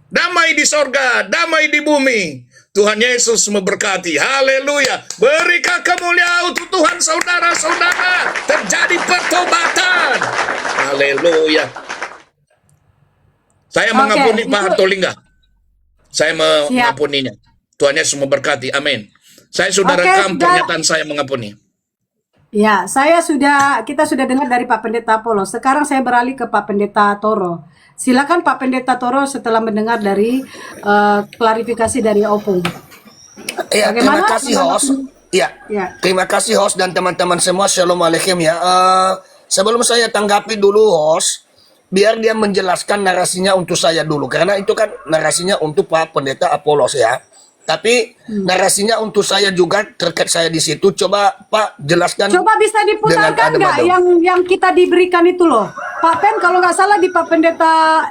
Damai di sorga, damai di bumi. Tuhan Yesus memberkati. Haleluya. Berikan kemuliaan untuk Tuhan, saudara-saudara. Terjadi pertobatan. Haleluya. Saya mengampuni Pak Hartolingga. Saya mengampuninya. Tuhan Yesus memberkati. Amin. Saya sudah rekam pernyataan saya mengampuni. Ya, kita sudah dengar dari Pak Pendeta Apollo. Sekarang saya beralih ke Pak Pendeta Toro. Silakan Pak Pendeta Toro setelah mendengar dari klarifikasi dari Opung. Ya, terima kasih host. Ya, terima kasih host dan teman-teman semua. Shalom alaikum ya. Sebelum saya tanggapi dulu host, biar dia menjelaskan narasinya untuk saya dulu, karena itu kan narasinya untuk Pak Pendeta Apollos ya. Tapi narasinya untuk saya juga, terkait saya di situ. Coba Pak jelaskan. Coba bisa diputarkan nggak yang kita diberikan itu loh, Pak Pen, kalau nggak salah di Pak Pendeta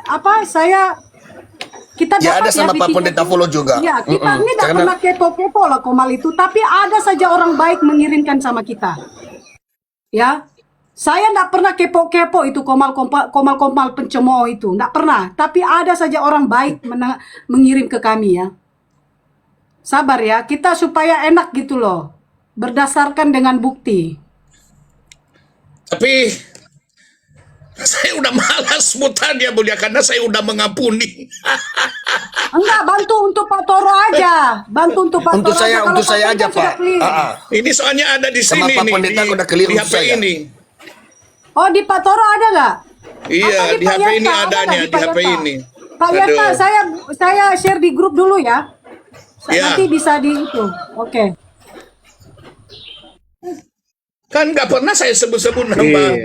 kita ya dapat ada sama Pak Pendeta Apollo juga. Ya, kita ini tidak pernah kepo-kepo lah komal itu, tapi ada saja orang baik mengirimkan sama kita. Ya, saya tidak pernah kepo-kepo itu komal-komal pencemooh itu, tidak pernah. Tapi ada saja orang baik mengirim ke kami ya. Sabar ya, kita supaya enak gitu loh, berdasarkan dengan bukti. Tapi saya udah malas mutar dia mulia, karena saya udah mengampuni. Enggak, bantu untuk Pak Toro aja, bantu untuk Pak Toro. Untuk saya aja Pak. Ini soalnya ada di sini Pak Pendeta udah clear di HP saya. ini. Oh, di Pak Toro ada nggak? Iya, di HP ini adanya, di HP ini. Pak Yata, saya share di grup dulu ya. Nanti bisa di itu. Oke. Kan nggak pernah saya sebut-sebut nama.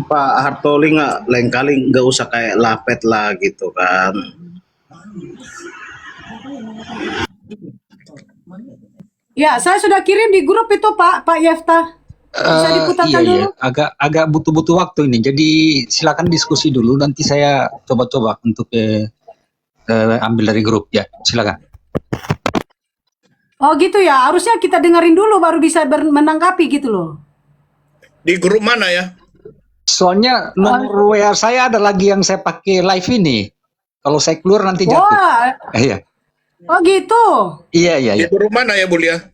Pak Hartoli lain kali nggak usah kayak lapet lah gitu kan. Ya, saya sudah kirim di grup itu Pak Yefta. Bisa diputarkan dulu. Agak butuh waktu ini. Jadi silakan diskusi dulu. Nanti saya coba-coba untuk ambil dari grup ya. Silakan. Oh gitu ya. Harusnya kita dengerin dulu baru bisa menanggapi gitu loh. Di grup mana ya? Soalnya nomor WA saya ada lagi yang saya pakai live ini. Kalau saya keluar nanti jatuh. Wah. Iya. Oh gitu. Iya. Di grup mana ya, Bulia?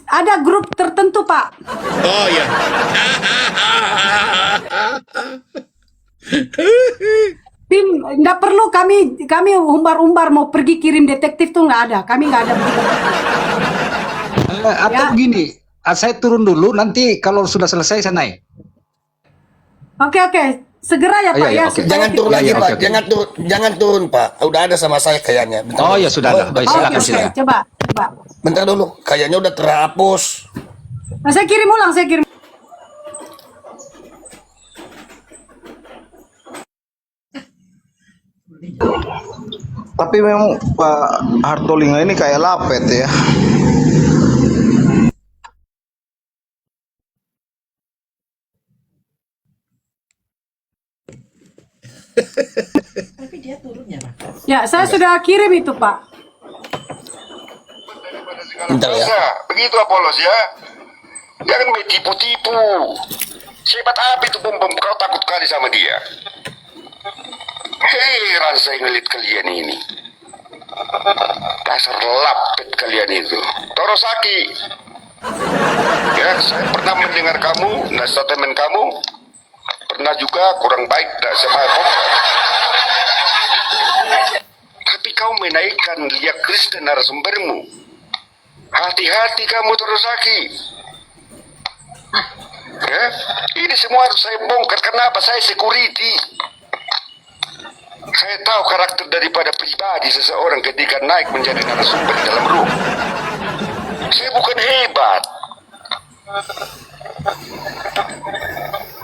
Ada grup tertentu, Pak. Oh ya. Tim, nggak perlu kami umbar-umbar mau pergi kirim detektif tuh nggak ada. Kami nggak ada. Atau begini, saya turun dulu. Nanti kalau sudah selesai saya naik. Oke. Segera ya Pak ya. Okay. Jangan turun lagi Pak. Jangan turun Pak. Udah ada sama saya kayaknya. Bentar ya sudah ada. Baik, silakan. Coba. Bentar dulu. Kayaknya udah terhapus. Nah, saya kirim ulang. Tapi memang Pak Hartolingga ini kayak lapet ya. Tapi dia turunnya Pak. Ya, saya sudah kirim itu Pak. Bentar ya. Begitu Apollos ya. Jangan main tipu-tipu. Sebat apa itu bom kau takut kali sama dia. Heran saya ngeliat kalian ini. Dasar lapet kalian itu. Torosaki. Ya, saya pernah mendengar kamu, statement kamu. Pernah juga kurang baik sama kamu. Tapi kau menaikkan Lia Kristen narasumbermu. Hati-hati kamu Torosaki. Ya, ini semua harus saya bongkar. Kenapa? Saya security. Saya tahu karakter daripada pribadi seseorang ketika naik menjadi narasumber di dalam room. Saya bukan hebat.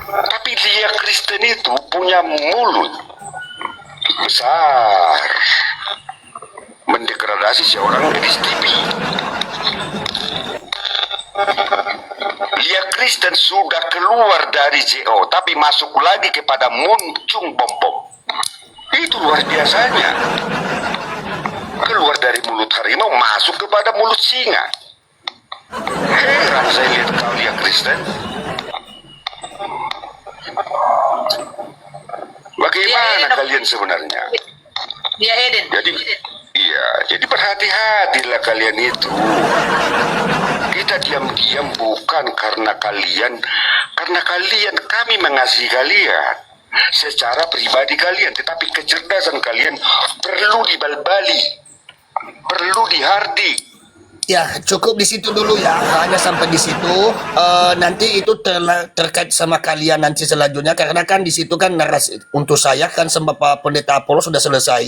Tapi Lia Kristen itu punya mulut besar. Mendegradasi seorang gadis TV. Lia Kristen sudah keluar dari JO, tapi masuk lagi kepada muncung bom-bom. Itu luar biasanya. Keluar dari mulut harimau, masuk kepada mulut singa. Heran saya lihat kau Lia Kristen. mana kalian sebenarnya? Dia Eden. Jadi, iya, jadi berhati-hatilah kalian itu. Kita diam-diam bukan karena kalian kami mengasihi kalian secara pribadi kalian, tetapi kecerdasan kalian perlu dibalbali, perlu dihardik. Ya, cukup di situ dulu ya. Hanya sampai di situ. Nanti itu terkait sama kalian nanti selanjutnya. Karena kan di situ kan narasi untuk saya kan sama Pak Pendeta Apollo sudah selesai.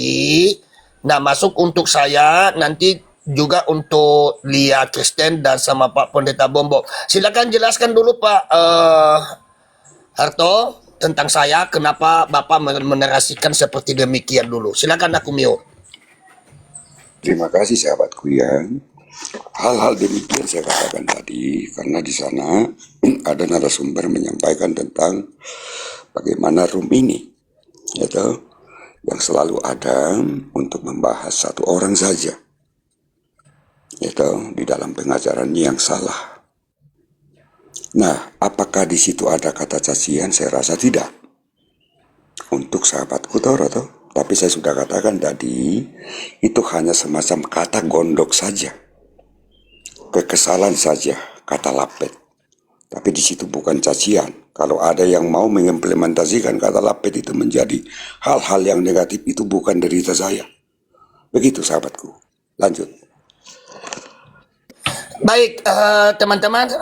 Nah, masuk untuk saya nanti juga untuk Lia Kristen dan sama Pak Pendeta Bombo. Silakan jelaskan dulu Pak Harto tentang saya. Kenapa Bapak menarasikan seperti demikian dulu. Silakan aku mute. Terima kasih sahabatku ya. Hal-hal demikian saya katakan tadi karena di sana ada narasumber menyampaikan tentang bagaimana room ini, yaitu yang selalu ada untuk membahas satu orang saja, yaitu di dalam pengajarannya yang salah. Nah, apakah di situ ada kata cacian? Saya rasa tidak. Untuk sahabatku Toro, tapi saya sudah katakan tadi itu hanya semacam kata gondok saja. Kekesalan saja, kata lapet. Tapi di situ bukan cacian. Kalau ada yang mau mengimplementasikan kata lapet itu menjadi hal-hal yang negatif, itu bukan derita saya. Begitu sahabatku. Lanjut. Baik, teman-teman.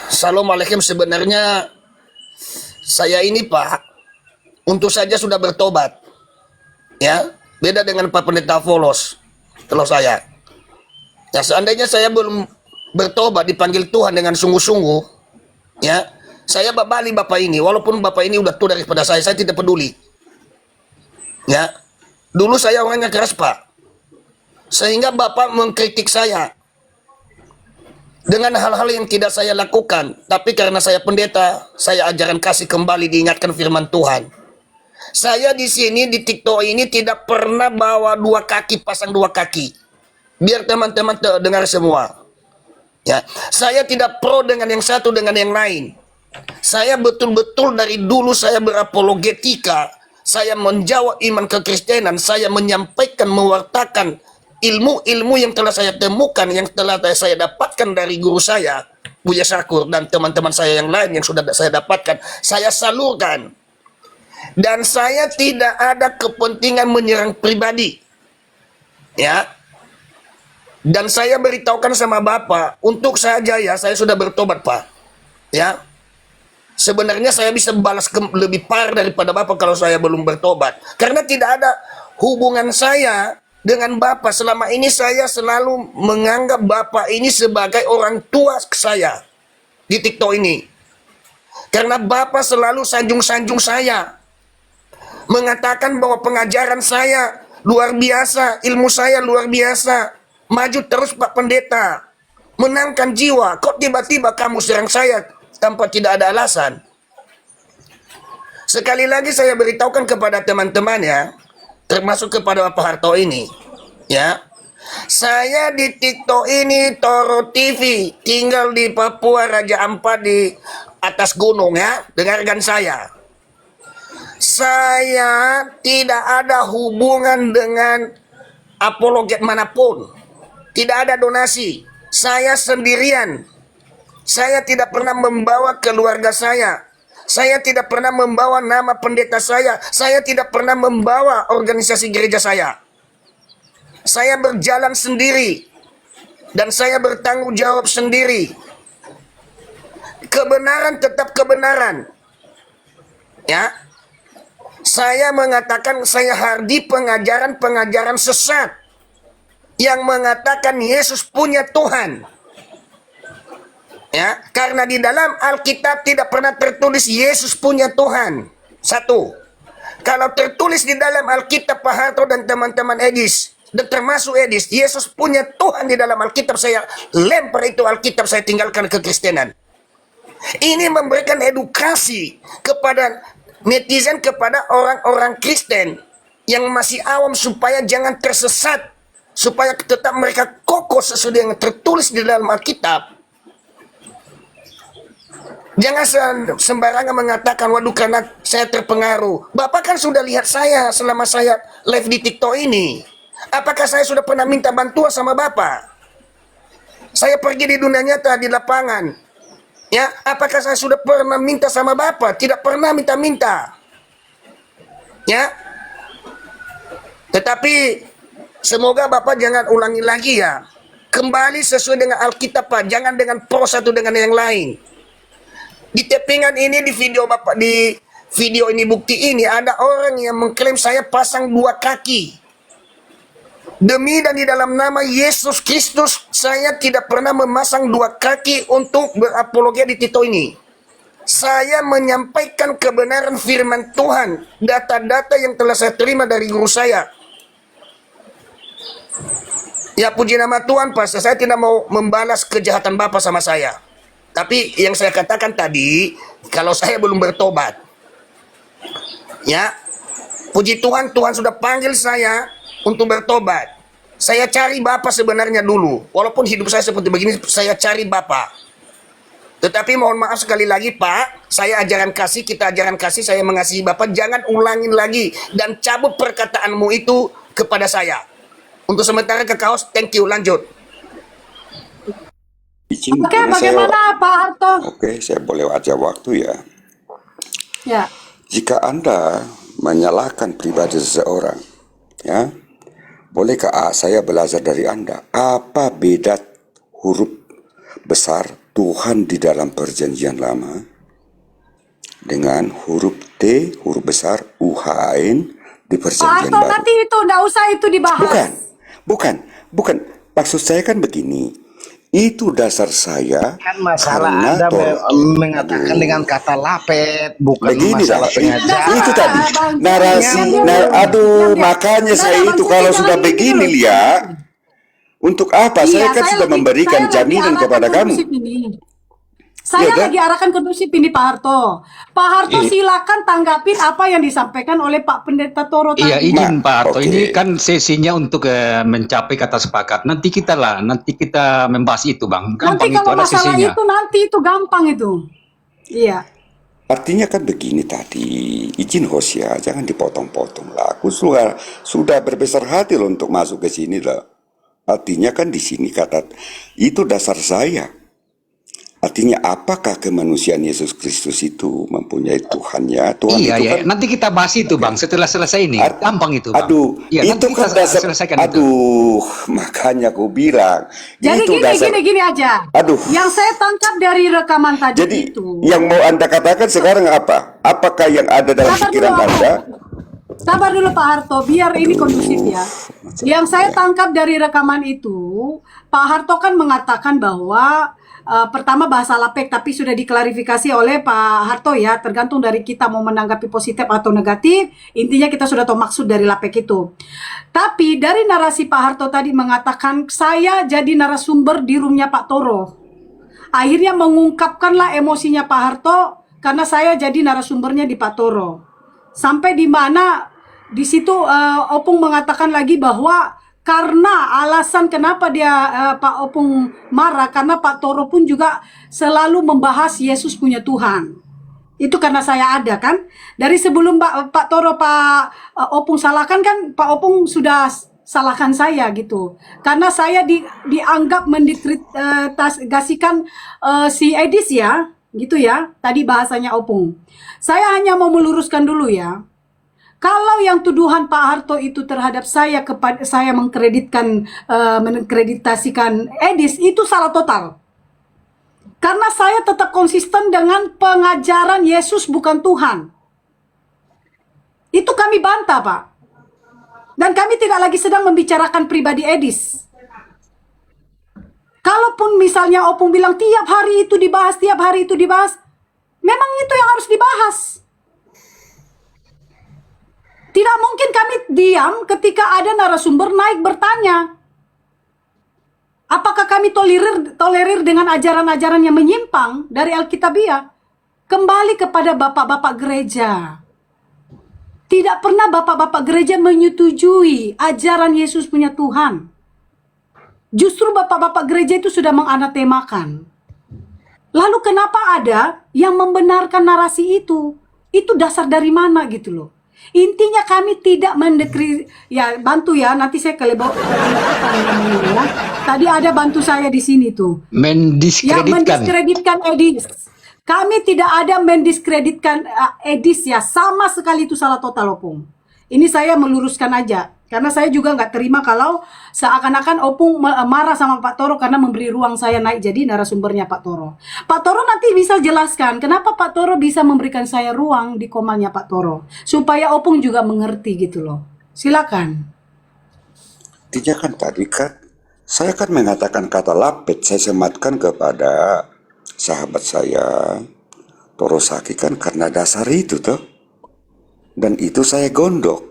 Assalamualaikum. Sebenarnya saya ini Pak, untuk saja sudah bertobat. Ya, beda dengan Pak Pendeta Folos. Kalau saya. Ya, seandainya saya belum bertobat dipanggil Tuhan dengan sungguh-sungguh, ya, saya babali Bapak ini, walaupun Bapak ini udah tua daripada saya tidak peduli. Ya, dulu saya orangnya keras Pak, sehingga Bapak mengkritik saya dengan hal-hal yang tidak saya lakukan, tapi karena saya pendeta, saya ajaran kasih kembali diingatkan firman Tuhan. Saya di sini di TikTok ini tidak pernah bawa dua kaki pasang dua kaki. Biar teman-teman dengar semua. Ya, saya tidak pro dengan yang satu dengan yang lain. Saya betul-betul dari dulu saya berapologetika, saya menjawab iman kekristenan, saya menyampaikan, mewartakan ilmu-ilmu yang telah saya temukan, yang telah saya dapatkan dari guru saya, Buya Syakur, dan teman-teman saya yang lain yang sudah saya dapatkan, saya salurkan. Dan saya tidak ada kepentingan menyerang pribadi. Ya. Dan saya beritahukan sama Bapak, untuk saja ya, saya sudah bertobat Pak. Ya, sebenarnya saya bisa balas lebih parah daripada Bapak kalau saya belum bertobat. Karena tidak ada hubungan saya dengan Bapak. Selama ini saya selalu menganggap Bapak ini sebagai orang tua saya di TikTok ini. Karena Bapak selalu sanjung-sanjung saya. Mengatakan bahwa pengajaran saya luar biasa, ilmu saya luar biasa. Maju terus Pak Pendeta, menangkan jiwa. Kok tiba-tiba kamu serang saya tanpa tidak ada alasan? Sekali lagi saya beritahukan kepada teman-teman ya, termasuk kepada Pak Harto ini, ya. Saya di TikTok ini Toro TV, tinggal di Papua Raja Ampat di atas gunung ya. Dengarkan saya. Saya tidak ada hubungan dengan apologet manapun. Tidak ada donasi. Saya sendirian. Saya tidak pernah membawa keluarga saya. Saya tidak pernah membawa nama pendeta saya. Saya tidak pernah membawa organisasi gereja saya. Saya berjalan sendiri. Dan saya bertanggung jawab sendiri. Kebenaran tetap kebenaran. Ya. Saya mengatakan saya hardi pengajaran-pengajaran sesat yang mengatakan Yesus punya Tuhan. Ya, karena di dalam Alkitab tidak pernah tertulis Yesus punya Tuhan. Satu. Kalau tertulis di dalam Alkitab Pak Harto dan teman-teman Edis, dan termasuk Edis, Yesus punya Tuhan di dalam Alkitab, saya lempar itu Alkitab, saya tinggalkan kekristenan. Ini memberikan edukasi kepada netizen, kepada orang-orang Kristen yang masih awam supaya jangan tersesat, supaya tetap mereka kokoh sesuai yang tertulis di dalam Alkitab. Jangan sembarangan mengatakan, waduh karena saya terpengaruh. Bapak kan sudah lihat saya selama saya live di TikTok ini. Apakah saya sudah pernah minta bantuan sama Bapak? Saya pergi di dunia nyata, di lapangan. Ya, apakah saya sudah pernah minta sama Bapak? Tidak pernah minta-minta. Ya. Tetapi semoga Bapak jangan ulangi lagi ya. Kembali sesuai dengan Alkitab, Pak. Jangan dengan pro satu dengan yang lain. Di tappingan ini, di video Bapak, di video ini, bukti ini, ada orang yang mengklaim saya pasang 2 kaki. Demi dan di dalam nama Yesus Kristus, saya tidak pernah memasang 2 kaki untuk berapologia di TikTok ini. Saya menyampaikan kebenaran firman Tuhan, data-data yang telah saya terima dari guru saya. Ya puji nama Tuhan, Pak. Saya tidak mau membalas kejahatan Bapak sama saya. Tapi yang saya katakan tadi, kalau saya belum bertobat, ya, puji Tuhan, Tuhan sudah panggil saya untuk bertobat. Saya cari Bapak sebenarnya dulu. Walaupun hidup saya seperti begini, saya cari Bapak. Tetapi mohon maaf sekali lagi, Pak, saya ajaran kasih, kita ajaran kasih, saya mengasihi Bapak, jangan ulangin lagi dan cabut perkataanmu itu kepada saya. Untuk sementara ke kaos, thank you, lanjut. Oke, bagaimana Pak Harto? Oke, saya boleh aja waktu ya. Ya. Jika Anda menyalahkan pribadi seseorang, ya, bolehkah saya belajar dari Anda? Apa beda huruf besar Tuhan di dalam perjanjian lama dengan huruf T, huruf besar UHAN di Pak perjanjian Harto, baru? nanti itu enggak usah itu dibahas. Bukan. Maksud saya kan begini. Itu dasar saya. Kan masalah karena Anda mengatakan dengan kata lapet, bukan begini masalah dah, pengajaran. itu tadi narasi. Makanya saya itu kalau sudah begini Lia, untuk apa? Saya kan sudah memberikan jaminan kepada kamu. Saya Iya kan? lagi arahkan kondusif ini Pak Harto. Pak Harto silakan tanggapin apa yang disampaikan oleh Pak Pendeta Toro tadi. Iya, izin Pak Harto. Oke. Ini kan sesinya untuk mencapai kata sepakat. Nanti kita membahas itu, Bang. Nanti Gampang itu, kalau ada masalah sesinya. itu nanti itu gampang itu. Iya. Artinya kan begini tadi, izin host ya, jangan dipotong-potong lah. Aku sudah berbesar hati loh untuk masuk ke sini loh. Artinya kan di sini kata itu dasar saya. Artinya apakah kemanusiaan Yesus Kristus itu mempunyai Tuhannya? Tuhan Iya, itu iya. kan. Nanti kita bahas itu, Bang. Setelah selesai ini, gampang itu, Bang. Aduh, Iya, itu nanti kan kita dasar. selesaikan itu. Aduh, makanya aku bilang. Jadi itu dasar. gini aja. Aduh. Yang saya tangkap dari rekaman tadi Jadi itu. yang mau Anda katakan sekarang apa? Apakah yang ada dalam Sabar pikiran dulu, Anda? Sabar dulu Pak Harto, biar ini kondusif ya. Yang saya tangkap dari rekaman itu, Pak Harto kan mengatakan bahwa pertama bahasa lapek, tapi sudah diklarifikasi oleh Pak Harto ya, tergantung dari kita mau menanggapi positif atau negatif. Intinya kita sudah tahu maksud dari lapek itu. Tapi dari narasi Pak Harto tadi mengatakan saya jadi narasumber di roomnya Pak Toro. Akhirnya mengungkapkanlah emosinya Pak Harto karena saya jadi narasumbernya di Pak Toro. Sampai di mana di situ Opung mengatakan lagi bahwa karena alasan kenapa dia Pak Opung marah karena Pak Toro pun juga selalu membahas Yesus punya Tuhan. Itu karena saya ada kan. Dari sebelum Pak Toro Pak Opung salahkan kan Pak Opung sudah salahkan saya gitu. Karena saya dianggap mendikritasikan si Edis ya, gitu ya. Tadi bahasanya Opung. Saya hanya mau meluruskan dulu ya. Kalau yang tuduhan Pak Harto itu terhadap saya kepada saya mengkreditasikan Edis itu salah total. Karena saya tetap konsisten dengan pengajaran Yesus bukan Tuhan. Itu kami bantah, Pak. Dan kami tidak lagi sedang membicarakan pribadi Edis. Kalaupun misalnya Opung bilang tiap hari itu dibahas, memang itu yang harus dibahas. Tidak mungkin kami diam ketika ada narasumber naik bertanya. Apakah kami tolerir dengan ajaran-ajaran yang menyimpang dari Alkitabiah? Kembali kepada bapak-bapak gereja. Tidak pernah bapak-bapak gereja menyetujui ajaran Yesus punya Tuhan. Justru bapak-bapak gereja itu sudah menganatemakan. Lalu kenapa ada yang membenarkan narasi itu? Itu dasar dari mana gitu loh. Intinya kami tidak ya bantu ya, nanti saya ya. Tadi ada bantu saya di sini tuh. Ya, mendiskreditkan Edis. Kami tidak ada mendiskreditkan Edis ya, sama sekali itu salah total Opung. Ini saya meluruskan aja. Karena saya juga nggak terima kalau seakan-akan Opung marah sama Pak Toro karena memberi ruang saya naik jadi narasumbernya Pak Toro. Pak Toro nanti bisa jelaskan kenapa Pak Toro bisa memberikan saya ruang di komalnya Pak Toro. Supaya Opung juga mengerti gitu loh. Silakan. Artinya kan tadi kan saya kan mengatakan kata lapet, saya sematkan kepada sahabat saya Toro Saki kan karena dasar itu toh. Dan itu saya gondok.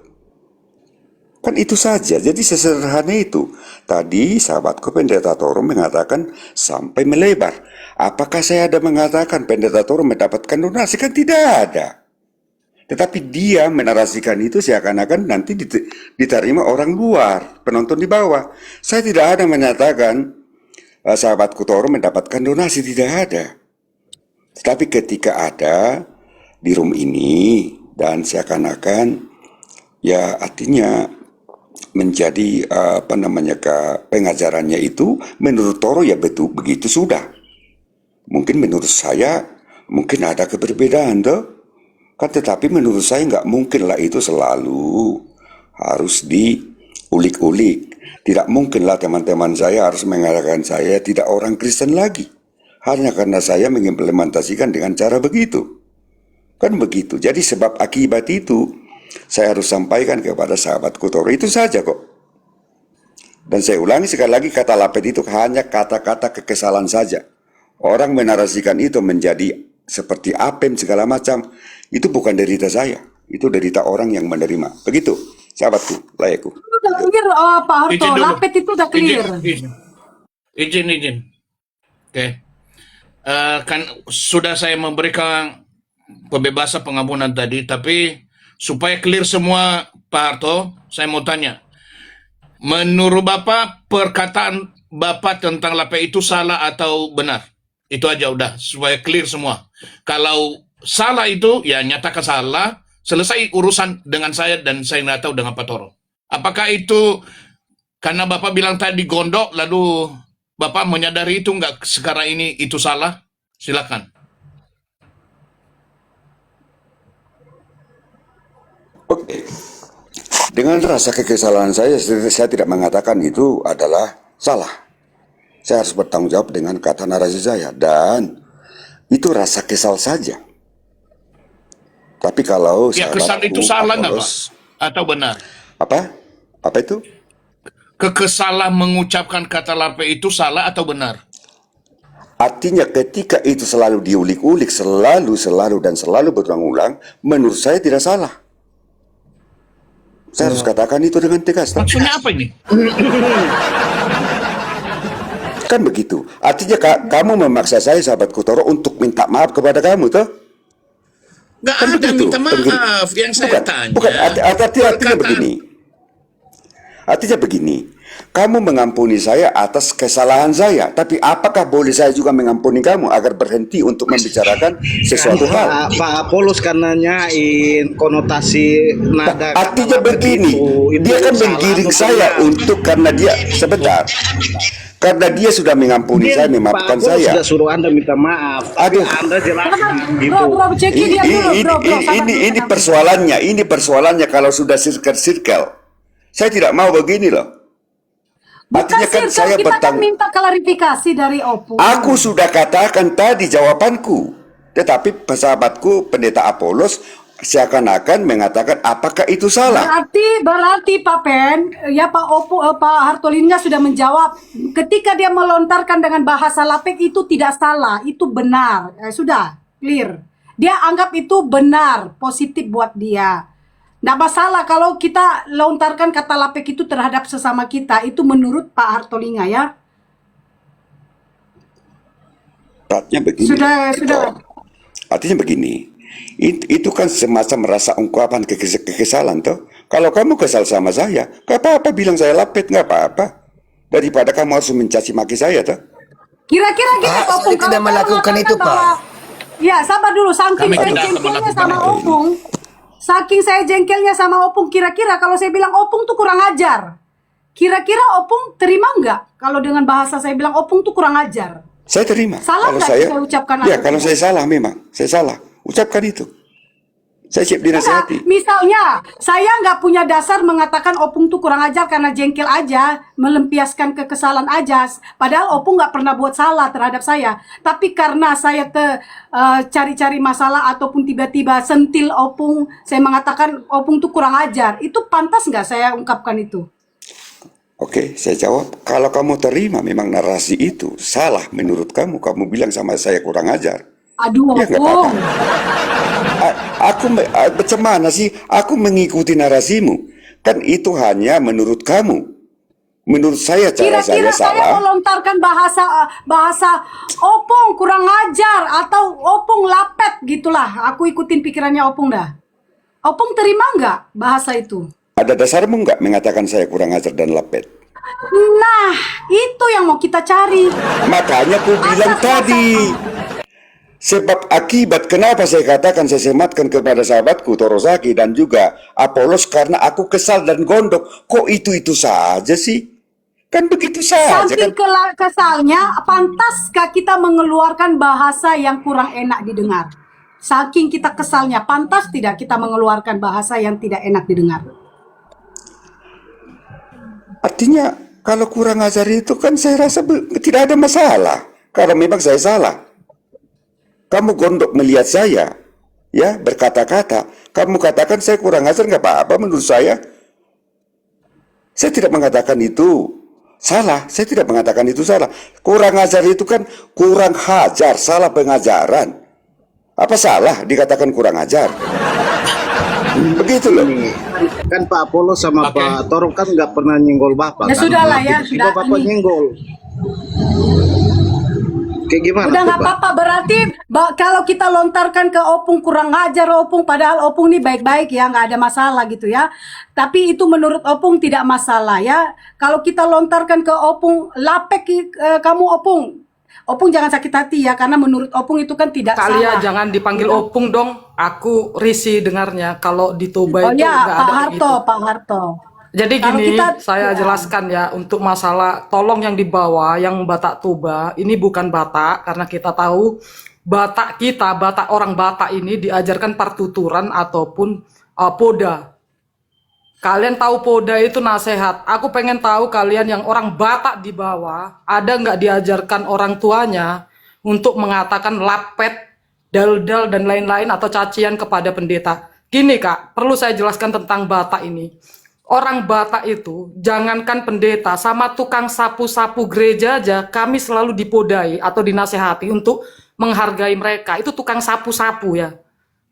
Kan itu saja, jadi sesederhana itu. Tadi sahabatku Pendeta Toro mengatakan sampai melebar. Apakah saya ada mengatakan Pendeta Toro mendapatkan donasi? Kan tidak ada. Tetapi dia menarasikan itu seakan-akan nanti diterima orang luar, penonton di bawah. Saya tidak ada menyatakan sahabatku Toro mendapatkan donasi, tidak ada. Tetapi ketika ada di room ini dan seakan-akan ya artinya menjadi pengajarannya itu menurut Toro ya betul begitu sudah. Mungkin menurut saya mungkin ada keberbedaan tuh kan, tetapi menurut saya nggak mungkin lah itu selalu harus diulik-ulik. Tidak mungkin lah teman-teman saya harus mengatakan saya tidak orang Kristen lagi hanya karena saya mengimplementasikan dengan cara begitu. Kan begitu. Jadi sebab akibat itu saya harus sampaikan kepada sahabatku Toro, itu saja kok. Dan saya ulangi sekali lagi, kata lapet itu hanya kata-kata kekesalan saja. Orang menarasikan itu menjadi seperti apem segala macam, itu bukan derita saya, itu derita orang yang menerima. Begitu, sahabatku, layakku. Itu udah clear Pak Harto, Izin dulu. lapet itu udah clear. Izin. Oke. Kan sudah saya memberikan pembebasan pengampunan tadi, tapi supaya clear semua Pak Harto, saya mau tanya. Menurut Bapak, perkataan Bapak tentang lapet itu salah atau benar? Itu aja udah, supaya clear semua. Kalau salah itu, ya nyatakan salah, selesai urusan dengan saya dan saya nggak tahu dengan Pak Toro. Apakah itu karena Bapak bilang tadi gondok, lalu Bapak menyadari itu nggak sekarang ini itu salah? Silakan. Oke. Dengan rasa kekesalan saya tidak mengatakan itu adalah salah. Saya harus bertanggung jawab dengan kata narasi saya. Dan itu rasa kesal saja. Tapi kalau Ya, kesal itu salah nggak Pak? Atau benar? Apa? Apa itu? Kekesalan mengucapkan kata lapet itu salah atau benar? Artinya ketika itu selalu diulik-ulik, selalu berulang-ulang, menurut saya tidak salah. Saya harus katakan itu dengan tegas. Maksudnya apa ini? Kan begitu. Artinya kamu memaksa saya, sahabatku Toro, untuk minta maaf kepada kamu, toh? Nggak Kan ada begitu. minta maaf. Yang saya tanya. Bukan. Artinya begini. Artinya begini. Kamu mengampuni saya atas kesalahan saya, tapi apakah boleh saya juga mengampuni kamu agar berhenti untuk membicarakan sesuatu hal? Pak Apollos karena nyain konotasi nada. Artinya begini, dia kan menggiring saya untuk karena dia sebentar. Karena dia sudah mengampuni saya, memaafkan Pak Apollos saya. sudah suruh Anda minta maaf. Aduh. Anda jelaskan gitu. Bro, ceki dia dulu, bro. Ini persoalannya kalau sudah circle. Saya tidak mau begini loh. Bukan Artinya kan circle, saya kita kan minta klarifikasi dari Opung. Aku sudah katakan tadi jawabanku. Tetapi sahabatku Pendeta Apollos seakan-akan mengatakan apakah itu salah? Berarti Pak Pen, ya Pak Hartolingga sudah menjawab. Ketika dia melontarkan dengan bahasa lapek itu tidak salah, itu benar. Sudah clear. Dia anggap itu benar, positif buat dia. Nggak masalah kalau kita lontarkan kata lapek itu terhadap sesama kita. Itu menurut Pak Hartolingga ya. Artinya begini. Sudah. Artinya begini. Itu kan semacam rasa ungkapan kekesalan toh. Kalau kamu kesal sama saya, gak apa-apa bilang saya lapet, gak apa-apa. Daripada kamu harus mencaci maki saya toh. Kira-kira gini Pak, Opung, saya tidak kalau melakukan mengatakan itu, Pak. bahwa ya sabar dulu, saking Kami saya tidak akan jengkelnya melakukan sama itu. Opung, saking saya jengkelnya sama Opung, kira-kira kalau saya bilang Opung tuh kurang ajar, kira-kira Opung terima nggak kalau dengan bahasa saya bilang Opung tuh kurang ajar? Saya terima. Salah Kalau nggak saya, saya ucapkan ya atau kalau tidak? saya salah memang, saya salah. Ucapkan itu. Saya siap Enggak, dinasihati. misalnya saya nggak punya dasar mengatakan Opung tuh kurang ajar karena jengkel aja, melampiaskan kekesalan aja. Padahal Opung nggak pernah buat salah terhadap saya. Tapi karena saya cari-cari masalah ataupun tiba-tiba sentil Opung, saya mengatakan Opung tuh kurang ajar. Itu pantas nggak saya ungkapkan itu? Oke, saya jawab. Kalau kamu terima memang narasi itu salah menurut kamu, kamu bilang sama saya kurang ajar. Aduh, Ya nggak Opung. Macam mana sih? Aku mengikuti narasimu. Kan itu hanya menurut kamu. Menurut saya cara Kira-kira saya saya salah. melontarkan bahasa Opung kurang ajar atau Opung lapet gitulah. Aku ikutin pikirannya Opung dah. Opung terima nggak bahasa itu? Ada dasarmu nggak mengatakan saya kurang ajar dan lapet? Nah, itu yang mau kita cari. Makanya aku bilang tadi. Sebab akibat kenapa saya katakan saya sematkan kepada sahabatku Torosaki dan juga Apolos karena aku kesal dan gondok. Kok itu saja sih? Kan begitu saja Saking kan. kesalnya, pantaskah kita mengeluarkan bahasa yang kurang enak didengar? Saking kita kesalnya, pantas tidak kita mengeluarkan bahasa yang tidak enak didengar? Artinya kalau kurang ajar itu kan saya rasa tidak ada masalah. Kalau memang saya salah. Kamu gondok melihat saya, ya berkata-kata. Kamu katakan saya kurang ajar nggak apa-apa menurut saya. Saya tidak mengatakan itu salah. Saya tidak mengatakan itu salah. Kurang ajar itu kan kurang hajar, salah pengajaran. Apa salah dikatakan kurang ajar? Begitu loh. Kan Pak Apollo sama Oke. Pak Toro kan nggak pernah nyenggol Bapak. Ya kan? sudahlah ya, Tiba-tiba sudah, Bapak ini. nyenggol. Kayak gimana Udah tuh, nggak Pak? apa-apa, berarti kalau kita lontarkan ke Opung kurang ngajar Opung, padahal Opung ini baik-baik ya, nggak ada masalah gitu ya. Tapi itu menurut Opung tidak masalah ya. Kalau kita lontarkan ke Opung, lapek kamu Opung. Opung jangan sakit hati ya, karena menurut Opung itu kan tidak Kalian salah. jangan dipanggil Opung dong. Aku risih dengarnya kalau di Toba Oh itu ya, nggak Pak ada kayak Harto, gitu. Pak Harto. Jadi Kalau gini, kita- saya ya. jelaskan ya untuk masalah tolong yang dibawa, yang Batak Toba, ini bukan Batak karena kita tahu Batak kita, Batak orang Batak ini diajarkan partuturan ataupun poda. Kalian tahu poda itu nasihat. Aku pengen tahu kalian yang orang Batak di bawah, ada nggak diajarkan orang tuanya untuk mengatakan lapet, dal-dal dan lain-lain atau cacian kepada pendeta. Gini Kak, perlu saya jelaskan tentang Batak ini. Orang Batak itu, jangankan pendeta, sama tukang sapu-sapu gereja aja, kami selalu dipodai atau dinasehati untuk menghargai mereka. Itu tukang sapu-sapu ya.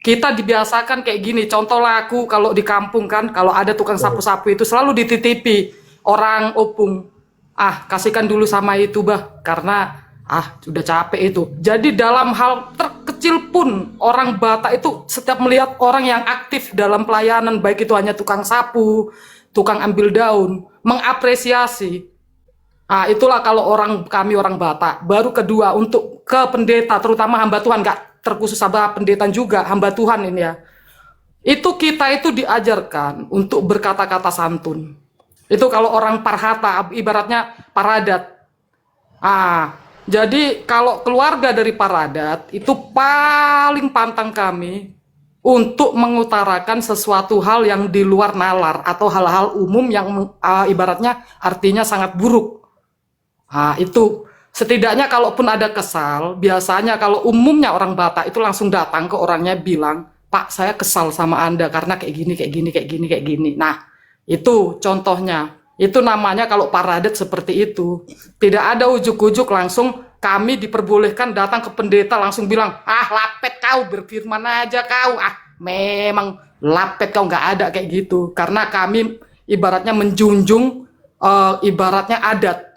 Kita dibiasakan kayak gini, contoh lah aku kalau di kampung kan, kalau ada tukang sapu-sapu itu selalu dititipi orang Opung. Ah, kasihkan dulu sama itu bah, karena sudah capek itu. Jadi dalam hal terkecil pun orang Batak itu setiap melihat orang yang aktif dalam pelayanan, baik itu hanya tukang sapu, tukang ambil daun, mengapresiasi. Itulah kalau kami orang Batak. Baru kedua untuk ke pendeta, terutama hamba Tuhan, nggak terkhusus sama pendeta juga, hamba Tuhan ini ya. Itu kita itu diajarkan untuk berkata-kata santun. Itu kalau orang parhata, ibaratnya paradat. Jadi kalau keluarga dari paradat itu paling pantang kami untuk mengutarakan sesuatu hal yang di luar nalar atau hal-hal umum yang ibaratnya artinya sangat buruk. Itu setidaknya kalaupun ada kesal, biasanya kalau umumnya orang Batak itu langsung datang ke orangnya bilang, Pak saya kesal sama Anda karena kayak gini, kayak gini, kayak gini, kayak gini. Nah itu contohnya. Itu namanya kalau paradet seperti itu. Tidak ada ujuk-ujuk langsung kami diperbolehkan datang ke pendeta langsung bilang, lapet kau, berfirman aja kau. Memang lapet kau, nggak ada kayak gitu. Karena kami ibaratnya menjunjung ibaratnya adat.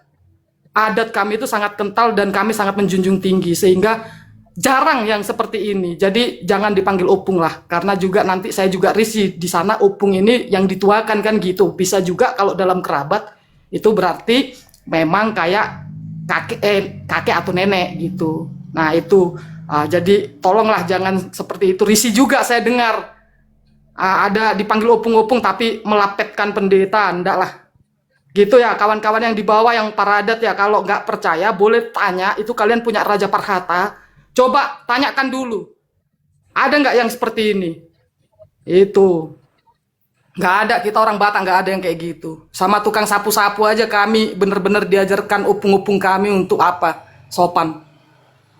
Adat kami itu sangat kental dan kami sangat menjunjung tinggi. Sehingga jarang yang seperti ini. Jadi jangan dipanggil Opung lah, karena juga nanti saya juga risih di sana Opung ini yang dituakan kan gitu. Bisa juga kalau dalam kerabat itu berarti memang kayak kakek atau nenek gitu. Nah itu jadi tolonglah jangan seperti itu. Risih juga saya dengar ada dipanggil opung-opung tapi melapetkan pendeta, enggak lah. Gitu ya kawan-kawan yang di bawah yang para adat ya, kalau nggak percaya boleh tanya, itu kalian punya Raja Parhata, coba tanyakan dulu. Ada nggak yang seperti ini? Itu. Nggak ada, kita orang Batak nggak ada yang kayak gitu. Sama tukang sapu-sapu aja kami bener-bener diajarkan opung-opung kami untuk apa? Sopan.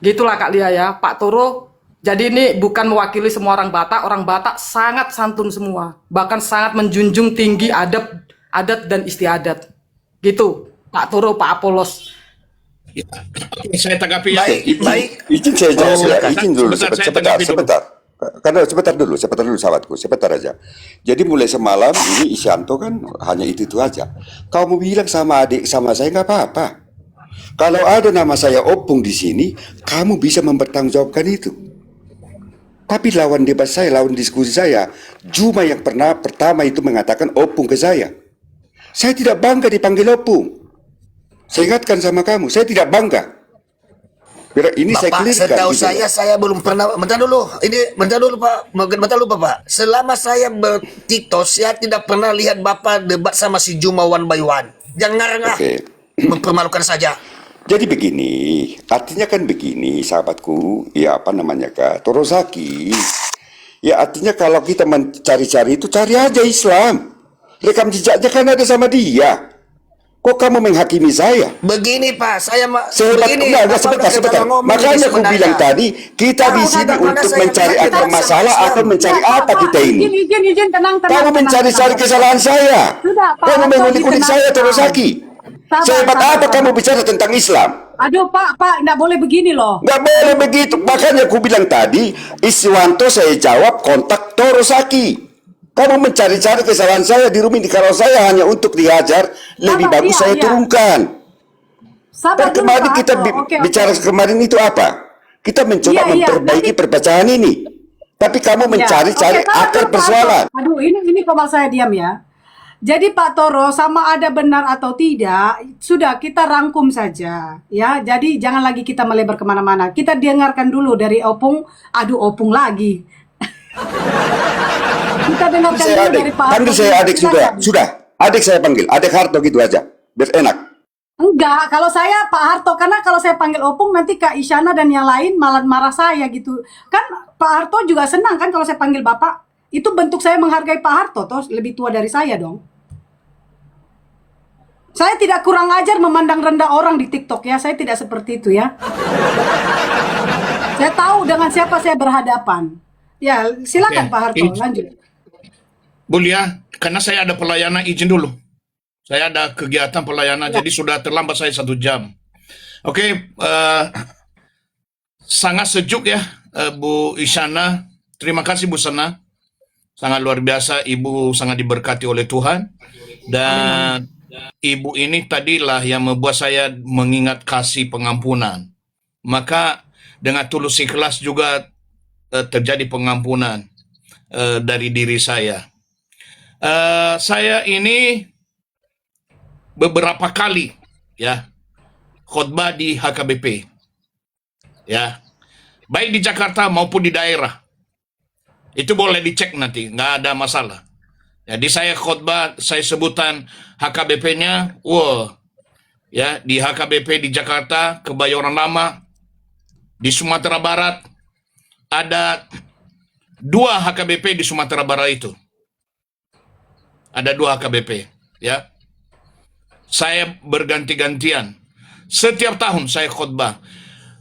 Gitulah Kak Lia ya, Pak Toro. Jadi ini bukan mewakili semua orang Batak sangat santun semua. Bahkan sangat menjunjung tinggi adat dan istiadat. Gitu, Pak Toro, Pak Apolos. Saya tanggapi ya. Baik. Izin saya jelaskan, izin dulu Sebentar, saya sebentar, tanggapi dulu. sebentar. Karena sebentar dulu sahabatku, sebentar aja. Jadi mulai semalam ini Isyanto kan hanya itu aja. Kamu bilang sama adik sama saya nggak apa-apa. Kalau ada nama saya Opung di sini, kamu bisa mempertanggungjawabkan itu. Tapi lawan debat saya, lawan diskusi saya, Juma yang pertama itu mengatakan Opung ke saya. Saya tidak bangga dipanggil Opung. Saya ingatkan sama kamu, saya tidak bangga. Ini saya Bapak, clearkan. setahu gitu. saya belum pernah. Bentar dulu Pak. Bentar dulu Bapak. Selama saya bertito, saya tidak pernah lihat Bapak debat sama si Juma one by one. Jangan ngarang ah. Oke. Mempermalukan saja. Jadi begini, artinya kan begini, sahabatku, ya apa namanya Kak, Torosaki. Ya artinya kalau kita mencari-cari itu cari aja Islam. Rekam jejaknya kan ada sama dia. Kok kamu menghakimi saya? Begini Pak, Sebentar. Makanya aku bilang tadi, kita di sini untuk mencari akar masalah atau mencari apa kita ini? Izin, tenang. Kamu mencari-cari kesalahan saya. Sudah, Pak, Kamu Harto, mengulik-ulik tenang. saya, Torosaki. Sehebat apa kamu bicara tentang Islam? Aduh Pak, nggak boleh begini loh. Nggak boleh begitu. Makanya aku bilang tadi, Iswanto saya jawab kontak Torosaki. Kamu mencari-cari kesalahan saya di rumah ini. Kalau saya hanya untuk dihajar, lebih Sabar, bagus iya, saya iya. turunkan. Sabar Dan dulu, kemarin Pak kita Harto. Oke. bicara kemarin itu apa? Kita mencoba Iya, memperbaiki nanti- perbacaan ini. Tapi kamu Ya, mencari-cari oke, sabar akar dulu, Pak persoalan. Harto. Aduh, ini komal saya diam ya. Jadi Pak Toro, sama ada benar atau tidak, sudah kita rangkum saja, ya. Jadi jangan lagi kita melebar kemana-mana. Kita dengarkan dulu dari Opung, Opung lagi. Kita dengarkan Saya dulu adik, dari Pak panggil Harto. saya adik Silakan. sudah. Adik saya panggil, adik Harto gitu aja, biar enak. Enggak, kalau saya Pak Harto, karena kalau saya panggil Opung nanti Kak Isyana dan yang lain malah marah saya gitu. Kan Pak Harto juga senang kan kalau saya panggil Bapak. Itu bentuk saya menghargai Pak Harto, toh lebih tua dari saya dong. Saya tidak kurang ajar memandang rendah orang di TikTok ya, saya tidak seperti itu ya. Saya tahu dengan siapa saya berhadapan. Ya, silakan Oke. Pak Harto, lanjut. Bulia, karena saya ada pelayanan, izin dulu. Saya ada kegiatan pelayanan, jadi sudah terlambat saya 1 jam. Oke, sangat sejuk ya, Bu Isyana. Terima kasih Bu Sana. Sangat luar biasa, Ibu sangat diberkati oleh Tuhan. Dan Ibu ini tadilah yang membuat saya mengingat kasih pengampunan. Maka dengan tulus ikhlas juga terjadi pengampunan dari diri saya. Saya ini beberapa kali ya khotbah di HKBP, ya, baik di Jakarta maupun di daerah. Itu boleh dicek nanti, nggak ada masalah. Jadi saya khotbah, saya sebutan HKBP-nya, ya, di HKBP di Jakarta, Kebayoran Lama, di Sumatera Barat, ada 2 HKBP di Sumatera Barat itu. Ada 2 HKBP, ya. Saya berganti-gantian. Setiap tahun saya khotbah.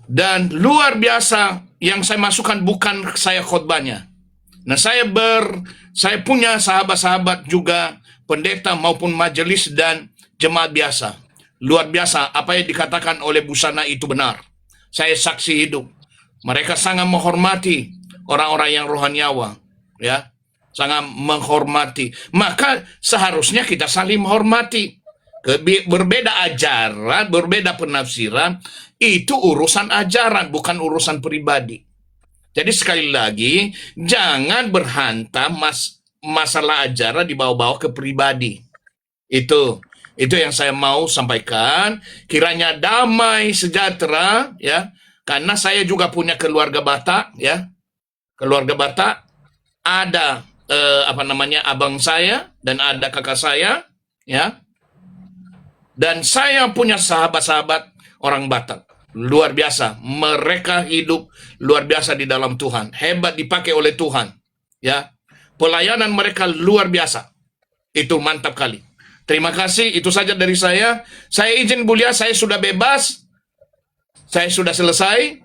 Dan luar biasa yang saya masukkan bukan saya khotbahnya. Nah, saya punya sahabat-sahabat juga pendeta maupun majelis dan jemaat biasa. Luar biasa apa yang dikatakan oleh Bu Sana itu benar. Saya saksi hidup. Mereka sangat menghormati orang-orang yang rohaniawan, ya. Sangat menghormati. Maka seharusnya kita saling menghormati. Berbeda ajaran, berbeda penafsiran, itu urusan ajaran, bukan urusan pribadi. Jadi sekali lagi, jangan berhantam masalah ajaran dibawa-bawa ke pribadi. Itu. Itu yang saya mau sampaikan. Kiranya damai sejahtera, ya. Karena saya juga punya keluarga Batak, ya. Keluarga Batak ada abang saya dan ada kakak saya, ya. Dan saya punya sahabat-sahabat orang Batak. Luar biasa. Mereka hidup luar biasa di dalam Tuhan. Hebat dipakai oleh Tuhan, ya. Pelayanan mereka luar biasa. Itu mantap kali. Terima kasih, itu saja dari saya. Saya izin mulia, saya sudah bebas. Saya sudah selesai.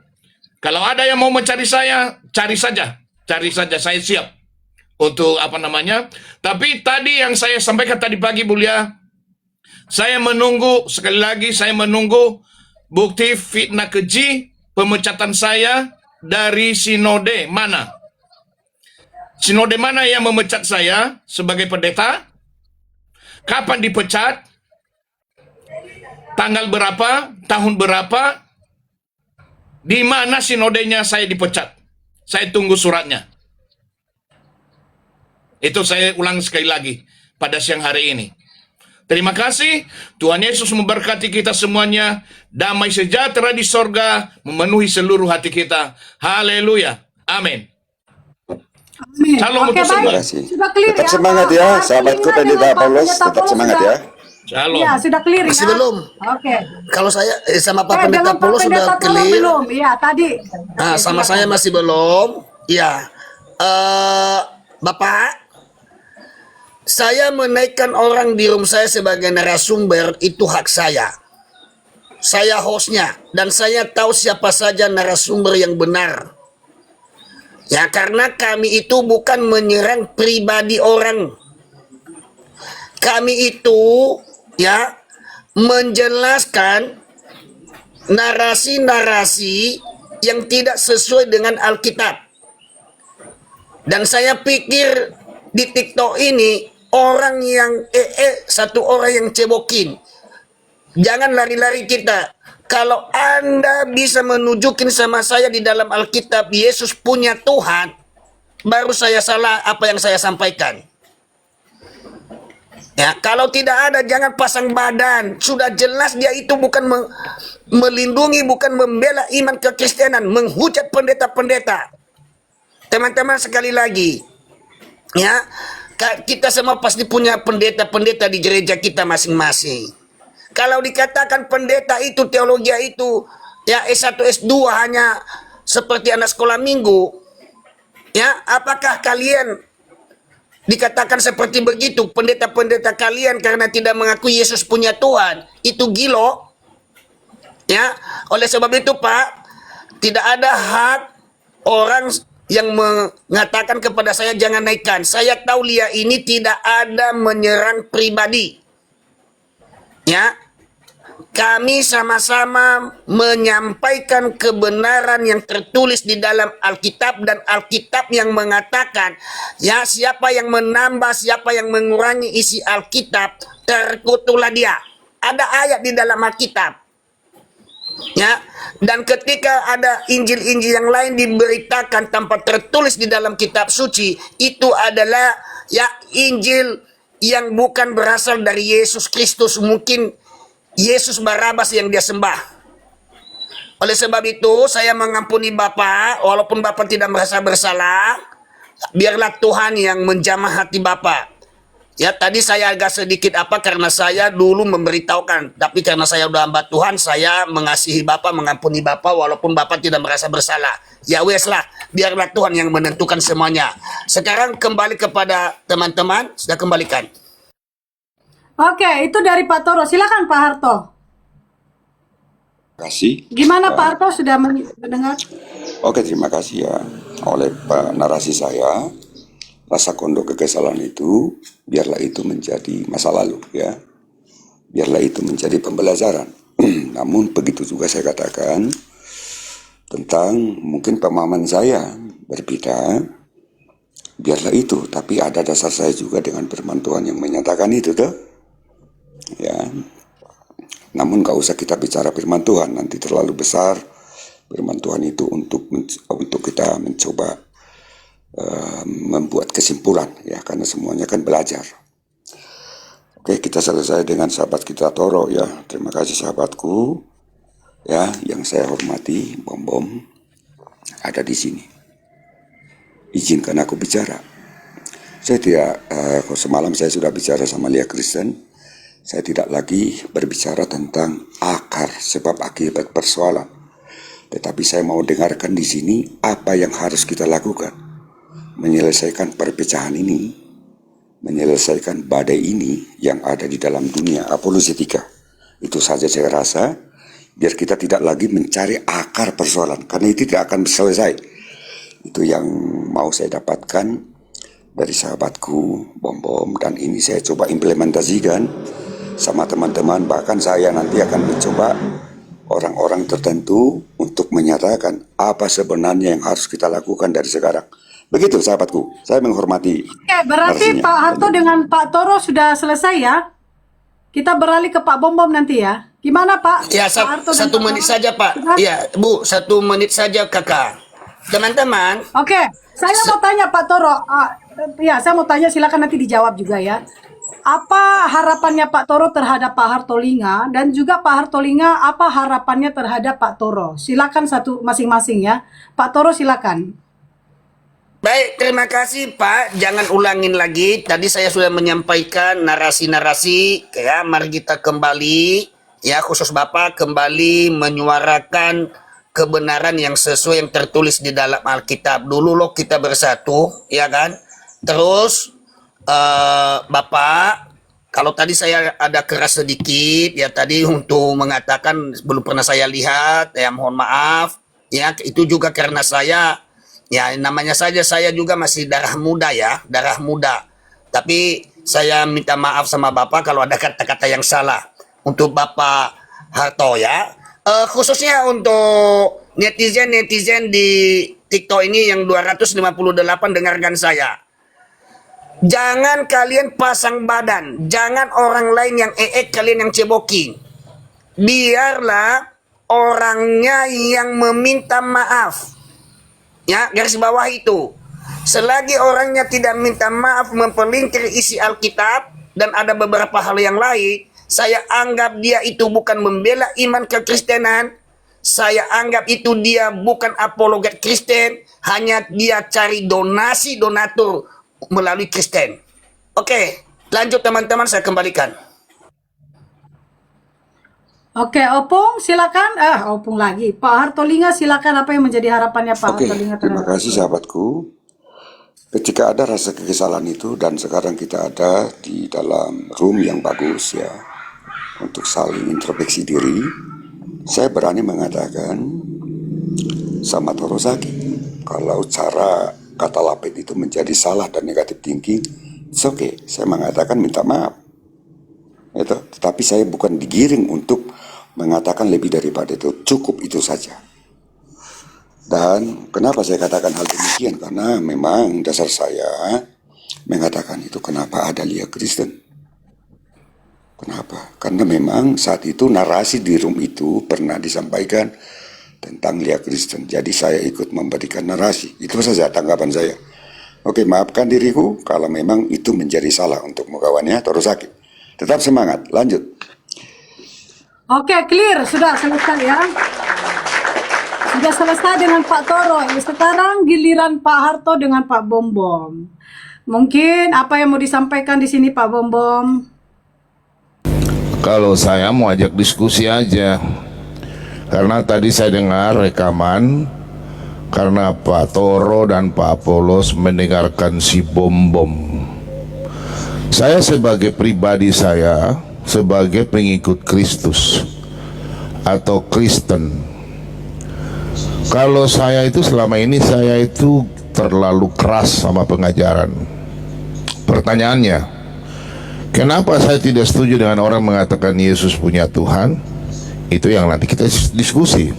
Kalau ada yang mau mencari saya, cari saja. Cari saja, saya siap. Untuk Tapi tadi yang saya sampaikan tadi pagi mulia, saya menunggu, sekali lagi saya menunggu bukti fitnah keji pemecatan saya dari sinode mana. Sinode mana yang memecat saya sebagai pendeta? Kapan dipecat? Tanggal berapa? Tahun berapa? Di mana sinodenya saya dipecat? Saya tunggu suratnya. Itu saya ulang sekali lagi pada siang hari ini. Terima kasih. Tuhan Yesus memberkati kita semuanya. Damai sejahtera di sorga memenuhi seluruh hati kita. Haleluya. Amin. Amin. Shalom Oke, untuk semua. baik. Sudah clear Tetap ya, semangat Pak. ya, Pak, sahabatku telinga Pendeta dengan Pak Paulus, Pendeta tetap Paulus semangat sudah- ya. Shalom. Iya, sudah clear Masih ya. belum? Oke. Kalau saya sama Pak Dengan Pendeta Pak Paulus sudah Pendeta Paulus clear. belum? Iya, tadi. Nah, Oke, sama silakan. saya masih belum. Ya, Bapak, saya menaikkan orang di room saya sebagai narasumber itu hak saya. Saya hostnya dan saya tahu siapa saja narasumber yang benar. Ya, karena kami itu bukan menyerang pribadi orang. Kami itu ya menjelaskan narasi-narasi yang tidak sesuai dengan Alkitab. Dan saya pikir di TikTok ini orang yang satu orang yang cebokin. Jangan lari-lari kita. Kalau Anda bisa menunjukin sama saya di dalam Alkitab Yesus punya Tuhan, baru saya salah apa yang saya sampaikan. Ya, kalau tidak ada jangan pasang badan. Sudah jelas dia itu bukan melindungi, bukan membela iman kekristenan, menghujat pendeta-pendeta. Teman-teman sekali lagi, ya, kita semua pasti punya pendeta-pendeta di gereja kita masing-masing. Kalau dikatakan pendeta itu, teologi itu, ya S1, S2 hanya seperti anak sekolah minggu, ya, apakah kalian dikatakan seperti begitu, pendeta-pendeta kalian karena tidak mengakui Yesus punya Tuhan, itu gilo? Ya, oleh sebab itu Pak, tidak ada hak orang yang mengatakan kepada saya jangan naikkan. Saya tahu Lia ini tidak ada menyerang pribadi. Ya, kami sama-sama menyampaikan kebenaran yang tertulis di dalam Alkitab dan Alkitab yang mengatakan ya siapa yang menambah, siapa yang mengurangi isi Alkitab terkutuklah dia. Ada ayat di dalam Alkitab. Ya, dan ketika ada Injil-Injil yang lain diberitakan tanpa tertulis di dalam kitab suci, itu adalah ya Injil yang bukan berasal dari Yesus Kristus, mungkin Yesus Barabas yang dia sembah. Oleh sebab itu saya mengampuni Bapak, walaupun Bapak tidak merasa bersalah, biarlah Tuhan yang menjamah hati Bapak. Ya, tadi saya agak sedikit karena saya dulu memberitahukan, tapi karena saya udah hamba Tuhan, saya mengasihi Bapak, mengampuni Bapak walaupun Bapak tidak merasa bersalah. Ya wes lah, biarlah Tuhan yang menentukan semuanya. Sekarang kembali kepada teman-teman, sudah kembalikan. Oke, itu dari Pak Toro. Silakan Pak Harto. Terima kasih. Gimana Pak Harto sudah mendengar? Oke, terima kasih ya. Oleh narasi saya, rasa kondok kekesalan itu, biarlah itu menjadi masa lalu ya. Biarlah itu menjadi pembelajaran. Namun begitu juga saya katakan tentang mungkin pemahaman saya berbeda. Biarlah itu, tapi ada dasar saya juga dengan firman Tuhan yang menyatakan itu tuh. Ya. Namun gak usah kita bicara firman Tuhan, nanti terlalu besar firman Tuhan itu untuk kita mencoba membuat kesimpulan ya, karena semuanya kan belajar. Oke, kita selesai dengan sahabat kita Toro ya. Terima kasih sahabatku ya, yang saya hormati. Bom ada di sini. Izinkan aku bicara. Saya tidak, semalam saya sudah bicara sama Lia Kristen. Saya tidak lagi berbicara tentang akar sebab akibat persoalan. Tetapi saya mau dengarkan di sini apa yang harus kita lakukan. Menyelesaikan perpecahan ini, menyelesaikan badai ini yang ada di dalam dunia apologetika. Itu saja saya rasa, biar kita tidak lagi mencari akar persoalan, karena itu tidak akan selesai. Itu yang mau saya dapatkan dari sahabatku Bom, dan ini saya coba implementasikan sama teman-teman. Bahkan saya nanti akan mencoba orang-orang tertentu untuk menyatakan apa sebenarnya yang harus kita lakukan dari sekarang. Begitu sahabatku, saya menghormati. Oke, berarti narasinya. Pak Harto dengan Pak Toro sudah selesai ya? Kita beralih ke Pak Bom nanti ya. Gimana Pak? Ya, Pak Harto dan satu Pak menit Toro? saja Pak. Sudah? Ya, Bu, 1 menit saja kakak. Teman-teman, Oke, saya mau tanya Pak Toro. Ya, saya mau tanya, silakan nanti dijawab juga ya. Apa harapannya Pak Toro terhadap Pak Hartolinga, dan juga Pak Hartolinga apa harapannya terhadap Pak Toro? Silakan satu masing-masing ya. Pak Toro silakan. baik, terima kasih Pak. Jangan ulangin lagi. Tadi saya sudah menyampaikan narasi-narasi. Ya, mari kita kembali. Ya, khusus Bapak kembali menyuarakan kebenaran yang sesuai yang tertulis di dalam Alkitab. Dulu loh kita bersatu, ya kan? Terus Bapak, kalau tadi saya ada keras sedikit, ya tadi untuk mengatakan belum pernah saya lihat, ya mohon maaf. Ya, itu juga karena saya, ya namanya saja saya juga masih darah muda ya, darah muda. Tapi saya minta maaf sama Bapak kalau ada kata-kata yang salah. Untuk Bapak Harto ya. Khususnya untuk netizen-netizen di TikTok ini yang 258 dengarkan saya. Jangan kalian pasang badan. Jangan orang lain yang kalian yang cebokin. Biarlah orangnya yang meminta maaf. Ya, garis bawah itu. Selagi orangnya tidak minta maaf, memperlintir isi Alkitab, dan ada beberapa hal yang lain, saya anggap dia itu bukan membela iman kekristenan. Saya anggap itu dia bukan apologet Kristen. Hanya dia cari donasi donatur melalui Kristen. Oke, lanjut teman-teman, saya kembalikan. Oke, Opung silakan. Opung lagi. Pak Hartolinga silakan, apa yang menjadi harapannya Pak Oke, Hartolinga terima terhadap kasih sahabatku. Ketika ada rasa kekesalan itu, dan sekarang kita ada di dalam room yang bagus ya, untuk saling introspeksi diri, saya berani mengatakan sama Toro Zaki, kalau cara kata lapet itu menjadi salah dan negatif thinking, it's okay. Saya mengatakan minta maaf. Itu, tetapi saya bukan digiring untuk mengatakan lebih daripada itu. Cukup itu saja. Dan kenapa saya katakan hal demikian? Karena memang dasar saya mengatakan itu, kenapa ada Lia Kristen? Kenapa? Karena memang saat itu narasi di room itu pernah disampaikan tentang Lia Kristen. Jadi saya ikut memberikan narasi. Itu saja tanggapan saya. Oke, maafkan diriku kalau memang itu menjadi salah untuk mukawannya Toro Zaki. Tetap semangat, lanjut. Oke, clear. Sudah selesai ya. Sudah selesai dengan Pak Toro. Sekarang giliran Pak Harto dengan Pak Bom. Mungkin apa yang mau disampaikan di sini Pak Bom? Kalau saya mau ajak diskusi aja. Karena tadi saya dengar rekaman, karena Pak Toro dan Pak Apolos mendengarkan si Bom. Saya sebagai pribadi, saya sebagai pengikut Kristus atau Kristen, kalau saya itu selama ini saya itu terlalu keras sama pengajaran. Pertanyaannya, kenapa saya tidak setuju dengan orang mengatakan Yesus punya Tuhan? Itu yang nanti kita diskusi.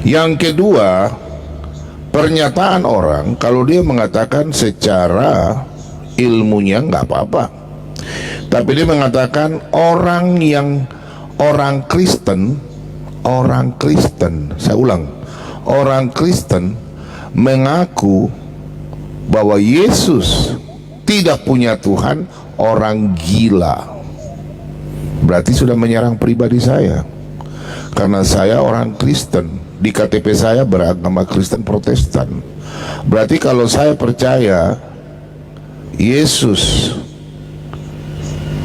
Yang kedua, pernyataan orang kalau dia mengatakan secara ilmunya nggak apa-apa, tapi dia mengatakan orang Kristen, saya ulang, orang Kristen mengaku bahwa Yesus tidak punya Tuhan, orang gila. Berarti sudah menyerang pribadi saya. Karena saya orang Kristen, di KTP saya beragama Kristen Protestan. Berarti kalau saya percaya Yesus,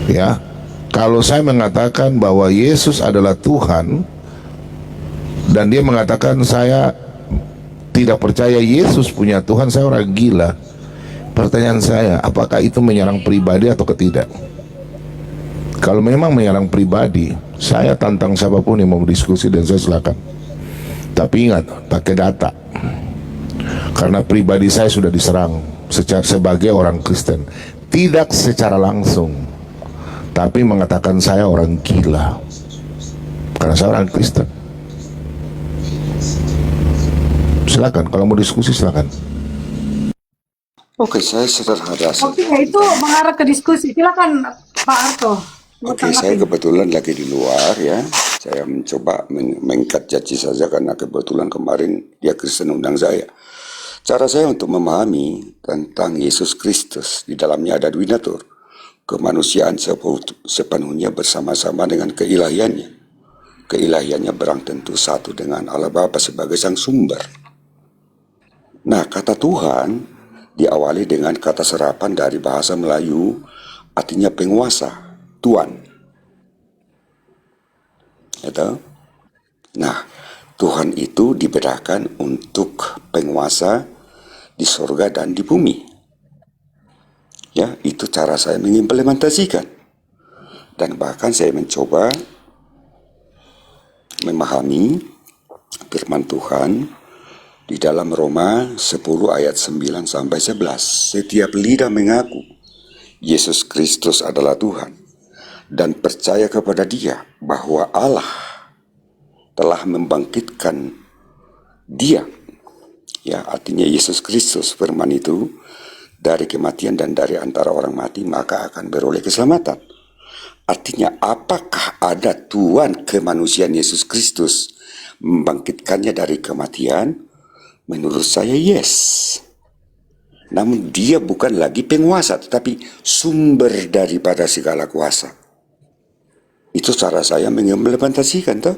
ya, kalau saya mengatakan bahwa Yesus adalah Tuhan, dan dia mengatakan saya tidak percaya Yesus punya Tuhan, saya orang gila. Pertanyaan saya, apakah itu menyerang pribadi atau tidak? Kalau memang menyerang pribadi, saya tantang siapapun yang mau diskusi dan saya silakan. Tapi ingat, pakai data. Karena pribadi saya sudah diserang sebagai orang Kristen. Tidak secara langsung, tapi mengatakan saya orang gila. Karena saya orang Kristen. Silakan, kalau mau diskusi silakan. Oke, saya sederhana. Oke, itu mengarah ke diskusi. Silakan Pak Harto. Oke, saya kebetulan lagi di luar ya. Saya mencoba mengangkat janji saja karena kebetulan kemarin dia Kristen undang saya. Cara saya untuk memahami tentang Yesus Kristus, di dalamnya ada dua natur. Kemanusiaan sepenuhnya bersama-sama dengan keilahiannya. Keilahiannya berang tentu satu dengan Allah Bapa sebagai sang sumber. Nah, kata Tuhan diawali dengan kata serapan dari bahasa Melayu, artinya penguasa, Tuan. Gitu? Nah, Tuhan itu dibedakan untuk penguasa di surga dan di bumi. Ya, itu cara saya mengimplementasikan. Dan bahkan saya mencoba memahami firman Tuhan di dalam Roma 10 ayat 9 sampai 11. Setiap lidah mengaku Yesus Kristus adalah Tuhan dan percaya kepada Dia bahwa Allah telah membangkitkan Dia, ya, artinya Yesus Kristus, firman itu, dari kematian dan dari antara orang mati, maka akan beroleh keselamatan. Artinya, apakah ada Tuhan kemanusiaan Yesus Kristus membangkitkannya dari kematian? Menurut saya yes. Namun dia bukan lagi penguasa, tetapi sumber daripada segala kuasa. Itu cara saya mengimplementasikan, toh.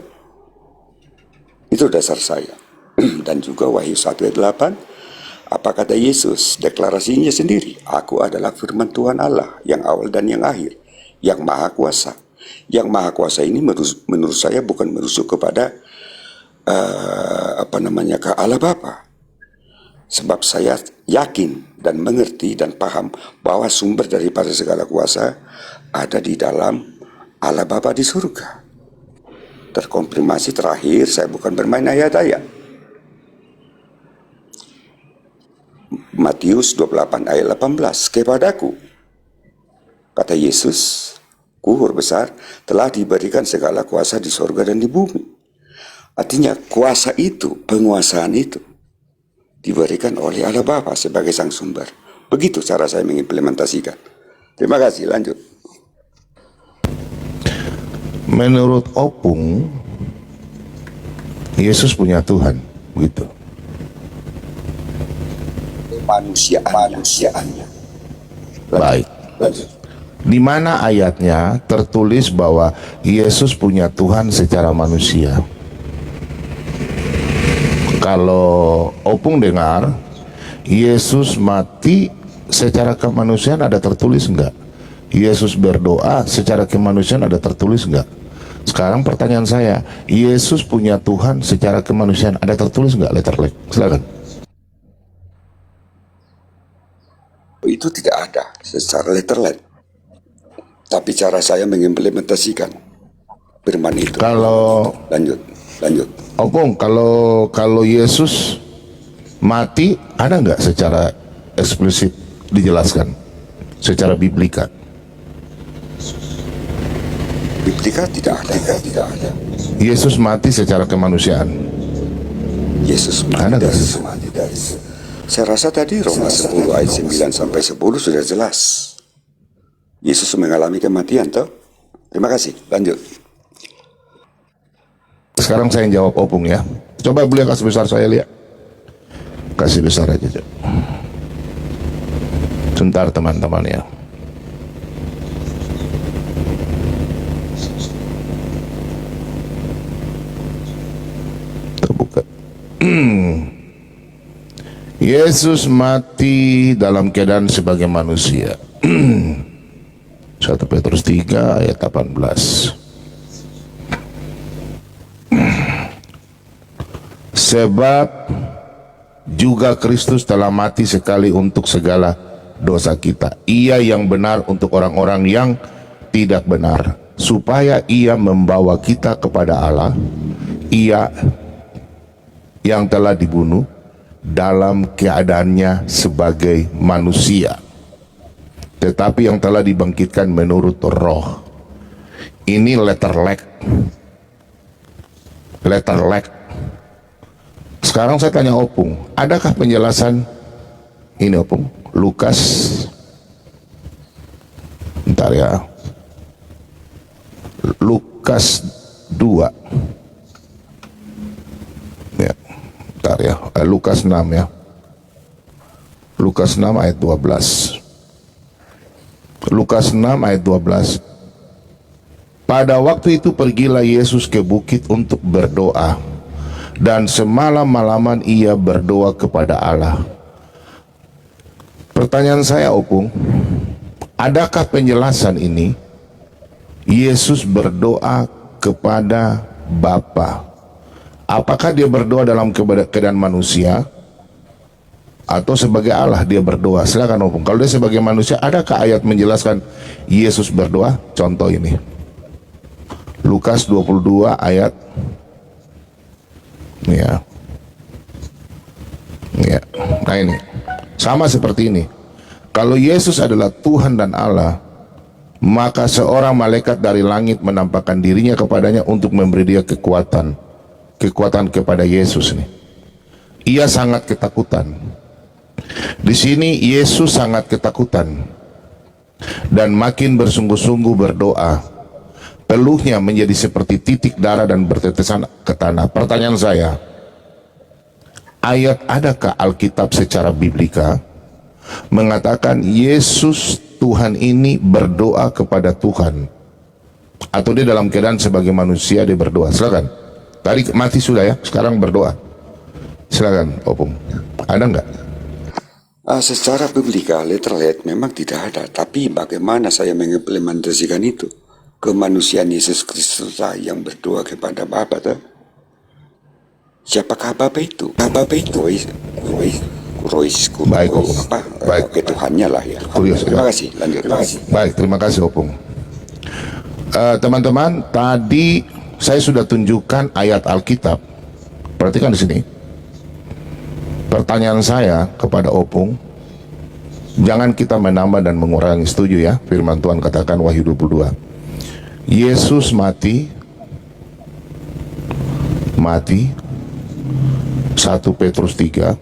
Itu dasar saya. Dan juga Wahyu 1 ayat 8, apa kata Yesus? Deklarasinya sendiri, aku adalah firman Tuhan Allah, yang awal dan yang akhir, yang maha kuasa. Yang maha kuasa ini menurut saya bukan merujuk kepada ke Allah Bapa. Sebab saya yakin dan mengerti dan paham bahwa sumber daripada segala kuasa ada di dalam Allah Bapa di surga. Terkonfirmasi terakhir, saya bukan bermain ayat-ayat. Matius 28 ayat 18, kepadaku, kata Yesus, kuhur besar, telah diberikan segala kuasa di surga dan di bumi. Artinya kuasa itu, penguasaan itu diberikan oleh Allah Bapa sebagai sang sumber. Begitu cara saya mengimplementasikan. Terima kasih, lanjut. Menurut Opung, Yesus punya Tuhan, begitu. Manusiaannya. Baik. Lanjut. Di mana ayatnya tertulis bahwa Yesus punya Tuhan secara manusia? Kalau Opung dengar Yesus mati secara kemanusiaan, ada tertulis enggak? Yesus berdoa secara kemanusiaan, ada tertulis enggak? Sekarang pertanyaan saya, Yesus punya Tuhan secara kemanusiaan, ada tertulis enggak? Letterlek, silakan. Itu tidak ada secara letterlet. Tapi cara saya mengimplementasikan firman itu. Kalau lanjut. Opung, kalau Yesus mati, ada nggak secara eksplisit dijelaskan secara biblika? Biblika tidak ada. Yesus mati secara kemanusiaan. Yesus Ada mati nggak? dari saya rasa tadi Roma 10 ayat 9 sampai 10 sudah jelas. Yesus mengalami kematian, toh. Terima kasih, lanjut. Sekarang saya yang jawab Opung ya. Coba boleh kasih besar saya lihat. Kasih besar aja. Sebentar teman-teman ya. Terbuka. Yesus mati dalam keadaan sebagai manusia. 1 Petrus 3 ayat 18. Sebab juga Kristus telah mati sekali untuk segala dosa kita. Ia yang benar untuk orang-orang yang tidak benar, supaya ia membawa kita kepada Allah. Ia yang telah dibunuh dalam keadaannya sebagai manusia, tetapi yang telah dibangkitkan menurut roh. Ini letter leg. Sekarang saya tanya Opung, adakah penjelasan ini Opung? Lukas, bentar ya, Lukas 2 ya, bentar ya, Lukas 6 ya, Lukas 6 ayat 12. Lukas 6 ayat 12. Pada waktu itu pergilah Yesus ke bukit untuk berdoa, dan semalam-malaman ia berdoa kepada Allah. Pertanyaan saya Opung, adakah penjelasan ini Yesus berdoa kepada Bapa? Apakah dia berdoa dalam keadaan manusia atau sebagai Allah dia berdoa? Silakan Opung. Kalau dia sebagai manusia, adakah ayat menjelaskan Yesus berdoa? Contoh ini, Lukas 22 ayat ya. Nah ini sama seperti ini. Kalau Yesus adalah Tuhan dan Allah, maka seorang malaikat dari langit menampakkan dirinya kepadanya untuk memberi dia kekuatan kepada Yesus nih. Ia sangat ketakutan. Di sini Yesus sangat ketakutan dan makin bersungguh-sungguh berdoa. Peluhnya menjadi seperti titik darah dan bertetesan ke tanah. Pertanyaan saya, adakah Alkitab secara biblika mengatakan Yesus Tuhan ini berdoa kepada Tuhan, atau dia dalam keadaan sebagai manusia dia berdoa? Silakan. Tadi mati sudah ya, sekarang berdoa. Silakan Opung. Ada nggak? Secara biblika, letterlet memang tidak ada. Tapi bagaimana saya mengimplementasikan itu? Kemanusiaan Yesus Kristus yang berdoa kepada Bapa. Siapakah Bapa itu? Bapa itu Baik. Ketuhannya lah ya. Terima kasih. Lanjut. Baik, terima kasih Opung. Teman-teman, tadi saya sudah tunjukkan ayat Alkitab. Perhatikan di sini. Pertanyaan saya kepada Opung, jangan kita menambah dan mengurangi. Setuju ya? Firman Tuhan katakan Wahyu 22. Yesus mati 1 Petrus 3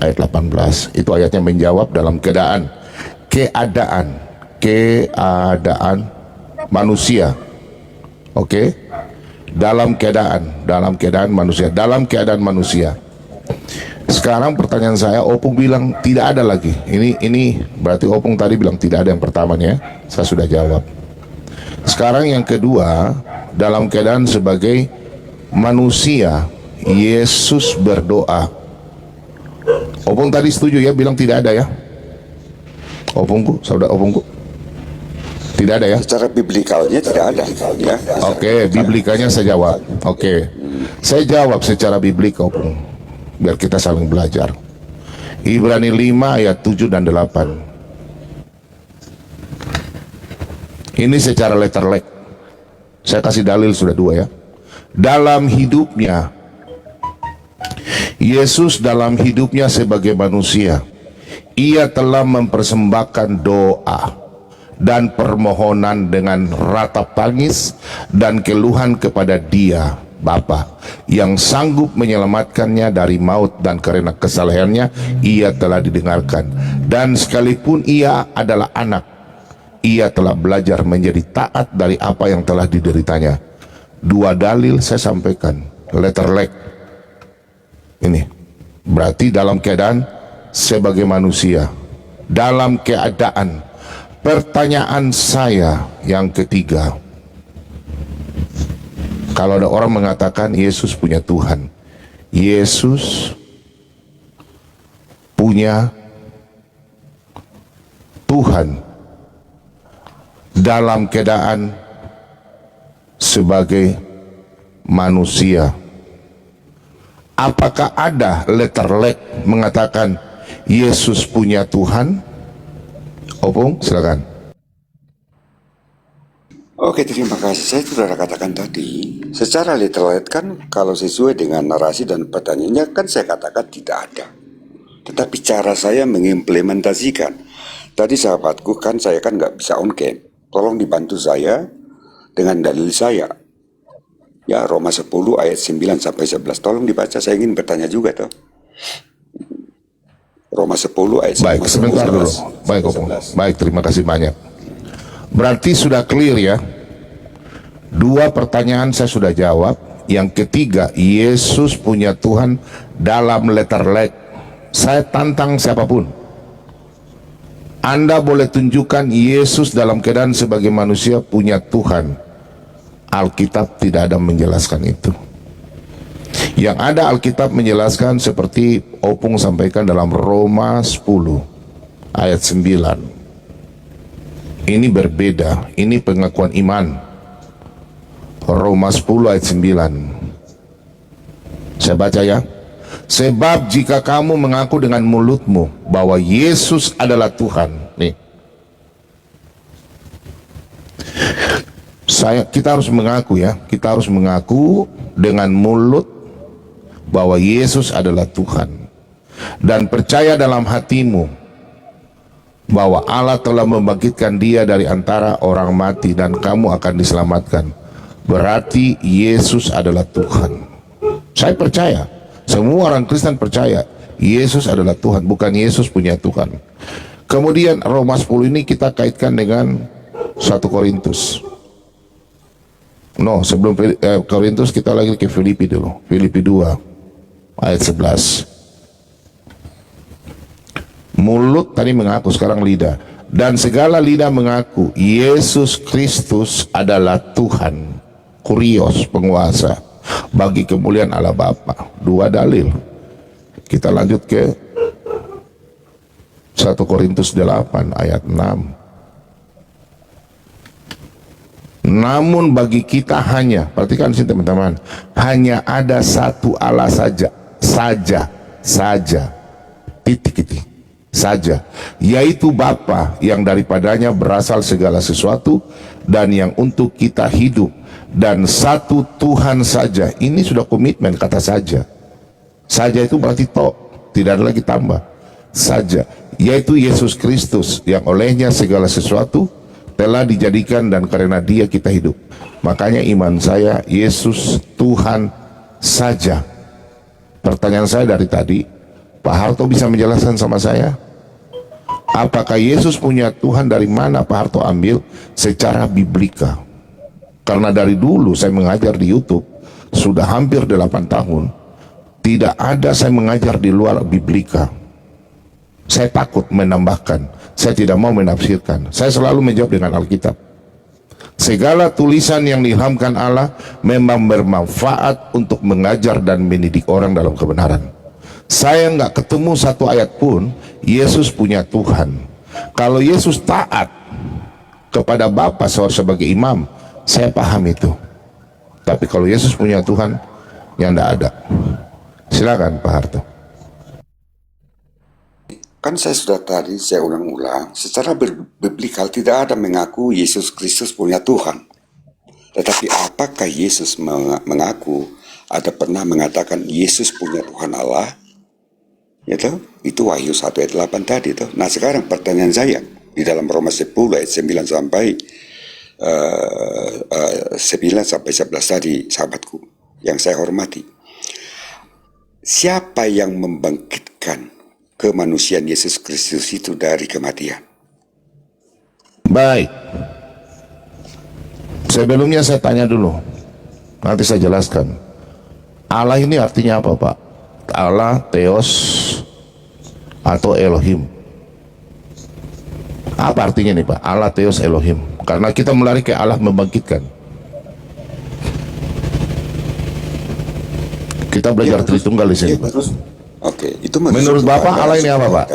ayat 18. Itu ayatnya menjawab dalam keadaan manusia. Oke? Dalam keadaan manusia. Sekarang pertanyaan saya, Opung bilang tidak ada lagi. Ini berarti Opung tadi bilang tidak ada yang pertamanya. Saya sudah jawab. Sekarang yang kedua, dalam keadaan sebagai manusia, Yesus berdoa. Opung tadi setuju ya, bilang tidak ada ya? Opungku, saudara Opungku, tidak ada ya? Secara biblikalnya tidak ada ya. Oke, biblikanya saya jawab. Oke, saya jawab secara biblik Opung, biar kita saling belajar. Ibrani 5 ayat 7 dan 8. Ini secara letter leg. Saya kasih dalil sudah 2 ya. Dalam hidupnya, Yesus dalam hidupnya sebagai manusia, ia telah mempersembahkan doa dan permohonan dengan ratap tangis dan keluhan kepada Dia Bapa yang sanggup menyelamatkannya dari maut, dan karena kesalehannya ia telah didengarkan. Dan sekalipun ia adalah anak, ia telah belajar menjadi taat dari apa yang telah dideritanya. 2 dalil saya sampaikan, letter leg. Ini berarti dalam keadaan sebagai manusia dalam keadaan. Pertanyaan saya yang ketiga, kalau ada orang mengatakan Yesus punya Tuhan, Yesus punya Tuhan dalam keadaan sebagai manusia, apakah ada letterlek mengatakan Yesus punya Tuhan? Opung, silakan. Oke, terima kasih. Saya sudah katakan tadi, secara literal kan kalau sesuai dengan narasi dan pertanyaannya kan saya katakan tidak ada. Tetapi cara saya mengimplementasikan, tadi sahabatku kan saya kan nggak bisa on cam. Tolong dibantu saya dengan dalil saya. Ya, Roma 10 ayat 9 sampai 11. Tolong dibaca, saya ingin bertanya juga toh. Roma 10 ayat 9. Baik, sebentar dulu. Baik, Opung. Baik, terima kasih banyak. Berarti sudah clear ya. Dua pertanyaan saya sudah jawab. Yang ketiga, Yesus punya Tuhan dalam letterlek. Saya tantang siapapun. Anda boleh tunjukkan Yesus dalam keadaan sebagai manusia punya Tuhan. Alkitab tidak ada menjelaskan itu. Yang ada Alkitab menjelaskan seperti Opung sampaikan dalam Roma 10 ayat 9. Ini berbeda, ini pengakuan iman. Roma 10 ayat 9. Saya baca ya. Sebab jika kamu mengaku dengan mulutmu bahwa Yesus adalah Tuhan, nih. Kita harus mengaku ya, kita harus mengaku dengan mulut bahwa Yesus adalah Tuhan, dan percaya dalam hatimu bahwa Allah telah membangkitkan dia dari antara orang mati dan kamu akan diselamatkan. Berarti Yesus adalah Tuhan. Saya percaya, semua orang Kristen percaya Yesus adalah Tuhan, bukan Yesus punya Tuhan. Kemudian Roma 10 ini kita kaitkan dengan 1 Korintus. No, sebelum Korintus kita lagi ke Filipi dulu. Filipi 2 ayat 11. Mulut tadi mengaku, sekarang lidah. Dan segala lidah mengaku Yesus Kristus adalah Tuhan. Kurios, penguasa, bagi kemuliaan Allah Bapa. Dua dalil. Kita lanjut ke 1 Korintus 8 ayat 6. Namun bagi kita hanya, perhatikan sini teman-teman, hanya ada satu Allah saja, titik, saja, yaitu Bapa yang daripadanya berasal segala sesuatu dan yang untuk kita hidup, dan satu Tuhan saja. Ini sudah komitmen kata saja. Saja itu berarti tidak ada lagi tambah. Saja, yaitu Yesus Kristus yang olehnya segala sesuatu telah dijadikan dan karena dia kita hidup. Makanya iman saya Yesus Tuhan saja. Pertanyaan saya dari tadi, Pak Harto bisa menjelaskan sama saya, apakah Yesus punya Tuhan? Dari mana Pak Harto ambil? Secara biblika. Karena dari dulu saya mengajar di YouTube sudah hampir 8 tahun, tidak ada saya mengajar di luar biblika. Saya takut menambahkan, saya tidak mau menafsirkan. Saya selalu menjawab dengan Alkitab. Segala tulisan yang diilhamkan Allah memang bermanfaat untuk mengajar dan mendidik orang dalam kebenaran. Saya nggak ketemu satu ayat pun Yesus punya Tuhan. Kalau Yesus taat kepada Bapa sebagai imam, saya paham itu. Tapi kalau Yesus punya Tuhan, yang tidak ada. Silakan Pak Harto. Kan saya sudah tadi, saya ulang-ulang, secara biblikal tidak ada mengaku Yesus Kristus punya Tuhan. Tetapi apakah Yesus mengaku, ada pernah mengatakan Yesus punya Tuhan Allah? Ya toh? Itu Wahyu 1 ayat 8 tadi toh. Nah sekarang pertanyaan saya, di dalam Roma 10 ayat 9 sampai 9 sampai 11 tadi, sahabatku yang saya hormati. Siapa yang membangkitkan kemanusiaan Yesus Kristus itu dari kematian? Baik. Sebelumnya saya tanya dulu, nanti saya jelaskan. Allah ini artinya apa Pak? Allah, Theos, atau Elohim? Apa artinya nih Pak? Allah, Theos, Elohim. Karena kita melari ke Allah membangkitkan. Kita belajar Tritunggal di sini Pak. Oke, itu merujuk Menurut Bapak kepada Allah ini apa Pak?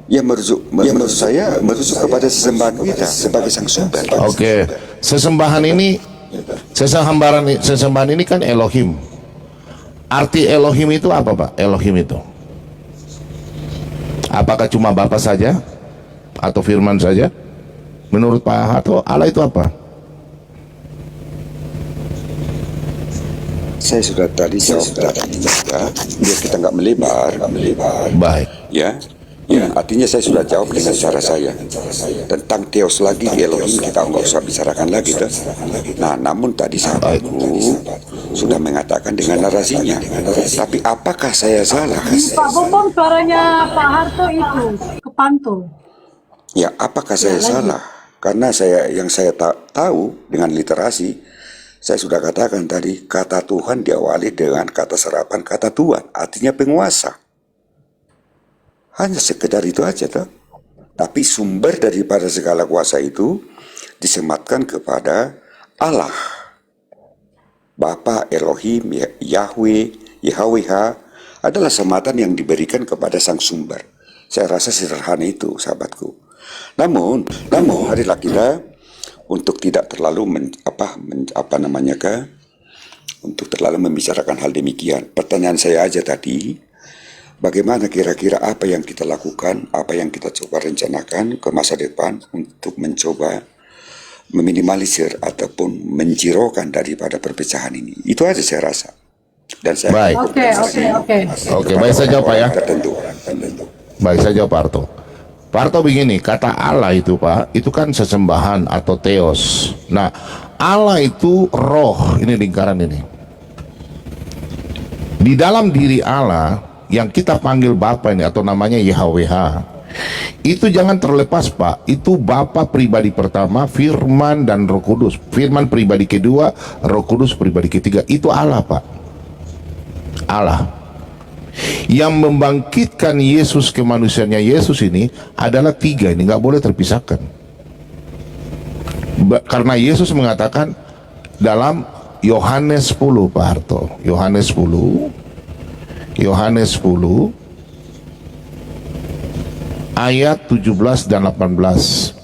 Ya menurut saya merujuk kepada sesembahan kita sebagai sang sumber. Oke, sesembahan ini kan Elohim. Arti Elohim itu apa Pak? Elohim itu apakah cuma Bapa saja atau firman saja? Menurut Pak Harto, Allah itu apa? Saya sudah tadi jawab tadi ya, biar kita nggak melebar. Baik. Ya, artinya saya sudah jawab dengan cara saya. Tentang Theos lagi, Elohim kita nggak usah bicarakan lagi tuh. Nah, namun tadi sahabatku sudah mengatakan dengan narasinya. Tapi apakah saya salah? Pak Bom, suaranya Pak Harto itu kepantau. Ya, apakah saya salah? Karena yang saya tahu dengan literasi, saya sudah katakan tadi, kata Tuhan diawali dengan kata serapan kata Tuhan, artinya penguasa. Hanya sekedar itu aja toh. Tapi sumber daripada segala kuasa itu disematkan kepada Allah. Bapa, Elohim, Yahweh, YHWH adalah sematan yang diberikan kepada sang sumber. Saya rasa sederhana itu, sahabatku. Namun marilah kita untuk tidak terlalu untuk terlalu membicarakan hal demikian. Pertanyaan saya aja tadi, bagaimana kira-kira apa yang kita lakukan, apa yang kita coba rencanakan ke masa depan untuk mencoba meminimalisir ataupun menjirokan daripada perpecahan ini. Itu aja saya rasa. Dan saya Baik. Oke, baik saja Pak ya. Tertentu. Baik saja Pak Harto. Pak Harto begini, kata Allah itu Pak, itu kan sesembahan atau Theos. Nah, Allah itu roh, ini lingkaran ini. Di dalam diri Allah yang kita panggil Bapa ini atau namanya YHWH, itu jangan terlepas Pak, itu Bapa pribadi pertama, Firman dan Roh Kudus. Firman pribadi kedua, Roh Kudus pribadi ketiga, itu Allah Pak. Allah yang membangkitkan Yesus kemanusiaannya Yesus ini adalah tiga, ini nggak boleh terpisahkan. Karena Yesus mengatakan dalam Yohanes 10 Pak Harto, Yohanes 10 ayat 17 dan 18.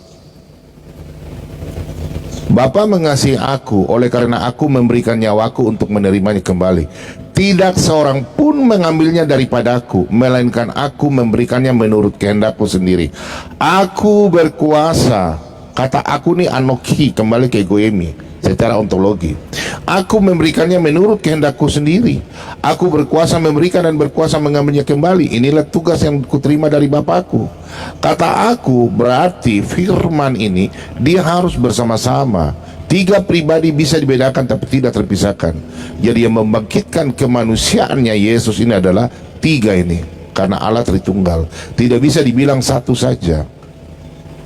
Bapa mengasihi aku, oleh karena aku memberikan nyawaku untuk menerimanya kembali. Tidak seorang pun mengambilnya daripadaku, melainkan aku memberikannya menurut kehendakku sendiri. Aku berkuasa, kata aku nih anoki, kembali ke goemi secara ontologi. Aku memberikannya menurut kehendakku sendiri. Aku berkuasa memberikan dan berkuasa mengambilnya kembali. Inilah tugas yang kuterima dari Bapakku. Kata aku berarti firman ini dia harus bersama-sama. Tiga pribadi bisa dibedakan tapi tidak terpisahkan. Jadi yang membangkitkan kemanusiaannya Yesus ini adalah tiga ini. Karena Allah Tritunggal, tidak bisa dibilang satu saja.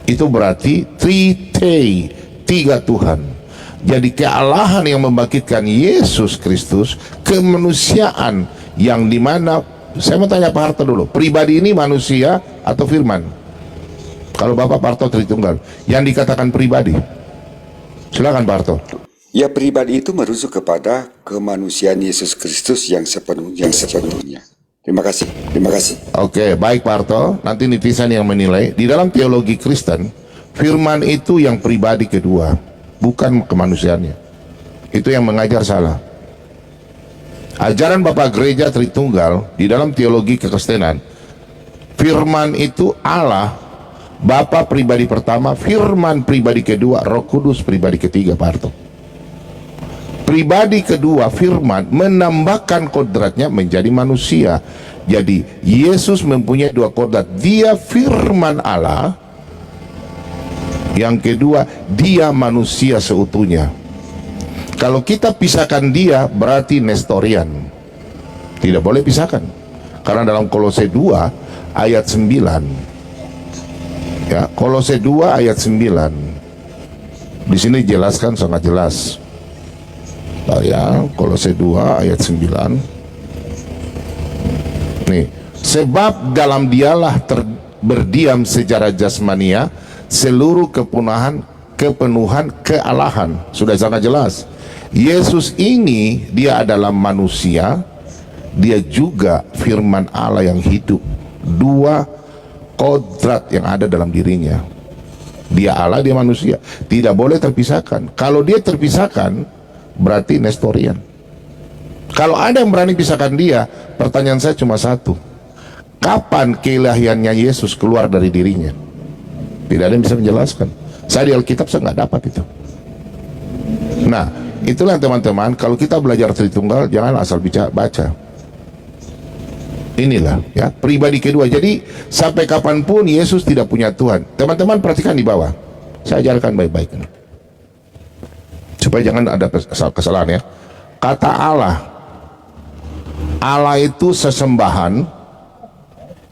Itu berarti Tritei, tiga Tuhan. Jadi kealahan yang membangkitkan Yesus Kristus, kemanusiaan yang dimana, saya mau tanya Pak Harto dulu, pribadi ini manusia atau firman? Kalau Bapak Pak Harto Tritunggal, yang dikatakan pribadi, silakan Pak Harto. Ya, pribadi itu merujuk kepada kemanusiaan Yesus Kristus yang sepenuhnya. Terima kasih. Oke, baik Pak Harto, nanti netizen yang menilai. Di dalam teologi Kristen, firman itu yang pribadi kedua, bukan kemanusiaannya. Itu yang mengajar salah. Ajaran Bapak Gereja Tritunggal di dalam teologi kekristenan, firman itu Allah, Bapa pribadi pertama, firman pribadi kedua, Roh Kudus pribadi ketiga Pak Harto. Pribadi kedua firman menambahkan kodratnya menjadi manusia. Jadi Yesus mempunyai dua kodrat. Dia firman Allah, yang kedua dia manusia seutuhnya. Kalau kita pisahkan dia berarti Nestorian. Tidak boleh pisahkan. Karena dalam Kolose 2 ayat 9, ya, Kolose 2 ayat 9, di sini jelaskan sangat jelas. Ya, Kolose 2 ayat 9. Nih, sebab dalam dialah berdiam secara jasmania seluruh kepenuhan kealahan. Sudah sangat jelas. Yesus ini dia adalah manusia, dia juga firman Allah yang hidup. Dua kodrat yang ada dalam dirinya. Dia Allah, dia manusia. Tidak boleh terpisahkan. Kalau dia terpisahkan, berarti Nestorian. Kalau ada yang berani pisahkan dia, pertanyaan saya cuma satu. Kapan keilahiannya Yesus keluar dari dirinya? Tidak ada yang bisa menjelaskan. Saya di Alkitab saya nggak dapat itu. Nah, itulah teman-teman, kalau kita belajar Tritunggal, jangan asal baca. Inilah ya pribadi kedua. Jadi sampai kapanpun Yesus tidak punya Tuhan. Teman-teman perhatikan di bawah. Saya ajarkan baik-baik supaya jangan ada kesalahan ya. Kata Allah itu sesembahan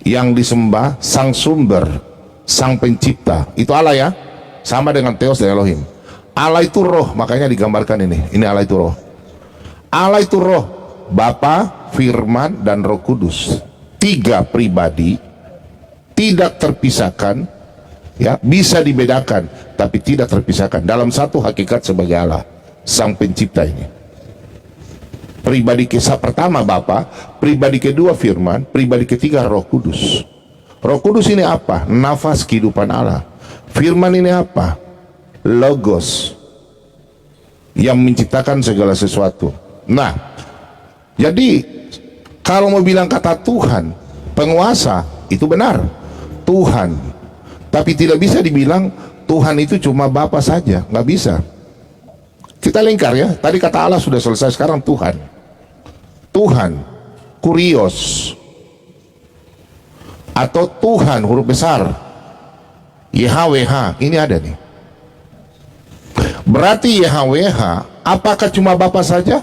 yang disembah sang sumber, sang pencipta. Itu Allah ya. Sama dengan Theos dan Elohim. Allah itu roh, makanya digambarkan ini. Ini Allah itu roh. Allah itu roh, Bapa, Firman, dan Roh Kudus. 3 pribadi, tidak terpisahkan, ya, bisa dibedakan, tapi tidak terpisahkan dalam satu hakikat sebagai Allah, sang pencipta ini. Pribadi pertama Bapa, pribadi kedua Firman, pribadi ketiga Roh Kudus. Roh Kudus ini apa? Nafas kehidupan Allah. Firman ini apa? Logos yang menciptakan segala sesuatu. Nah, jadi kalau mau bilang kata Tuhan, penguasa, itu benar, Tuhan. Tapi tidak bisa dibilang Tuhan itu cuma Bapa saja, nggak bisa. Kita lingkar ya. Tadi kata Allah sudah selesai, sekarang Tuhan. Tuhan, Kurios, atau Tuhan huruf besar, YHWH, ini ada nih. Berarti YHWH, apakah cuma Bapa saja?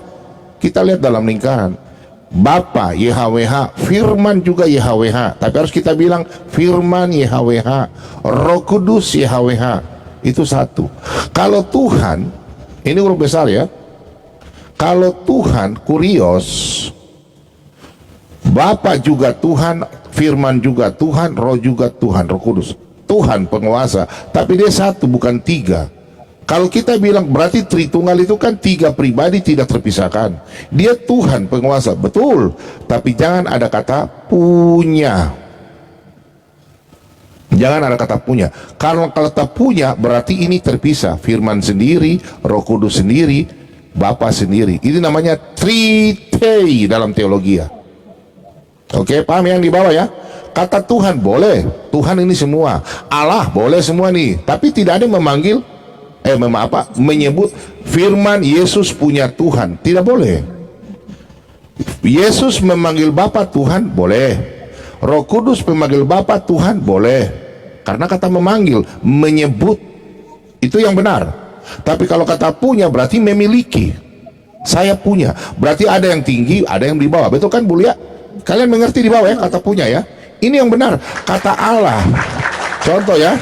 Kita lihat dalam lingkaran. Bapa YHWH, Firman juga YHWH. Tapi harus kita bilang Firman YHWH, Roh Kudus YHWH. Itu satu. Kalau Tuhan, ini huruf besar ya. Kalau Tuhan, Kurios, Bapa juga Tuhan, Firman juga Tuhan, Roh juga Tuhan, Roh Kudus. Tuhan penguasa, tapi dia satu bukan 3. Kalau kita bilang berarti Tritunggal itu kan 3 pribadi tidak terpisahkan. Dia Tuhan penguasa, betul. Tapi jangan ada kata punya. Jangan ada kata punya. Kalau kata punya berarti ini terpisah. Firman sendiri, Roh Kudus sendiri, Bapa sendiri. Ini namanya Tritei dalam teologi. Oke, paham yang di bawah ya? Kata Tuhan boleh, Tuhan ini semua. Allah boleh semua nih, tapi tidak ada yang memanggil menyebut firman Yesus punya Tuhan, tidak boleh. Yesus memanggil Bapa Tuhan boleh, Roh Kudus memanggil Bapa Tuhan boleh, karena kata memanggil, menyebut itu yang benar. Tapi kalau kata punya berarti memiliki. Saya punya, berarti ada yang tinggi, ada yang di bawah, betul kan Bu Lia? Kalian mengerti di bawah ya kata punya ya? Ini yang benar. Kata Allah, contoh ya,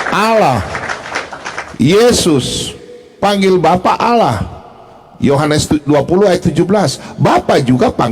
Allah, Yesus panggil Bapa Allah, Yohanes 20 ayat 17. Bapa juga panggil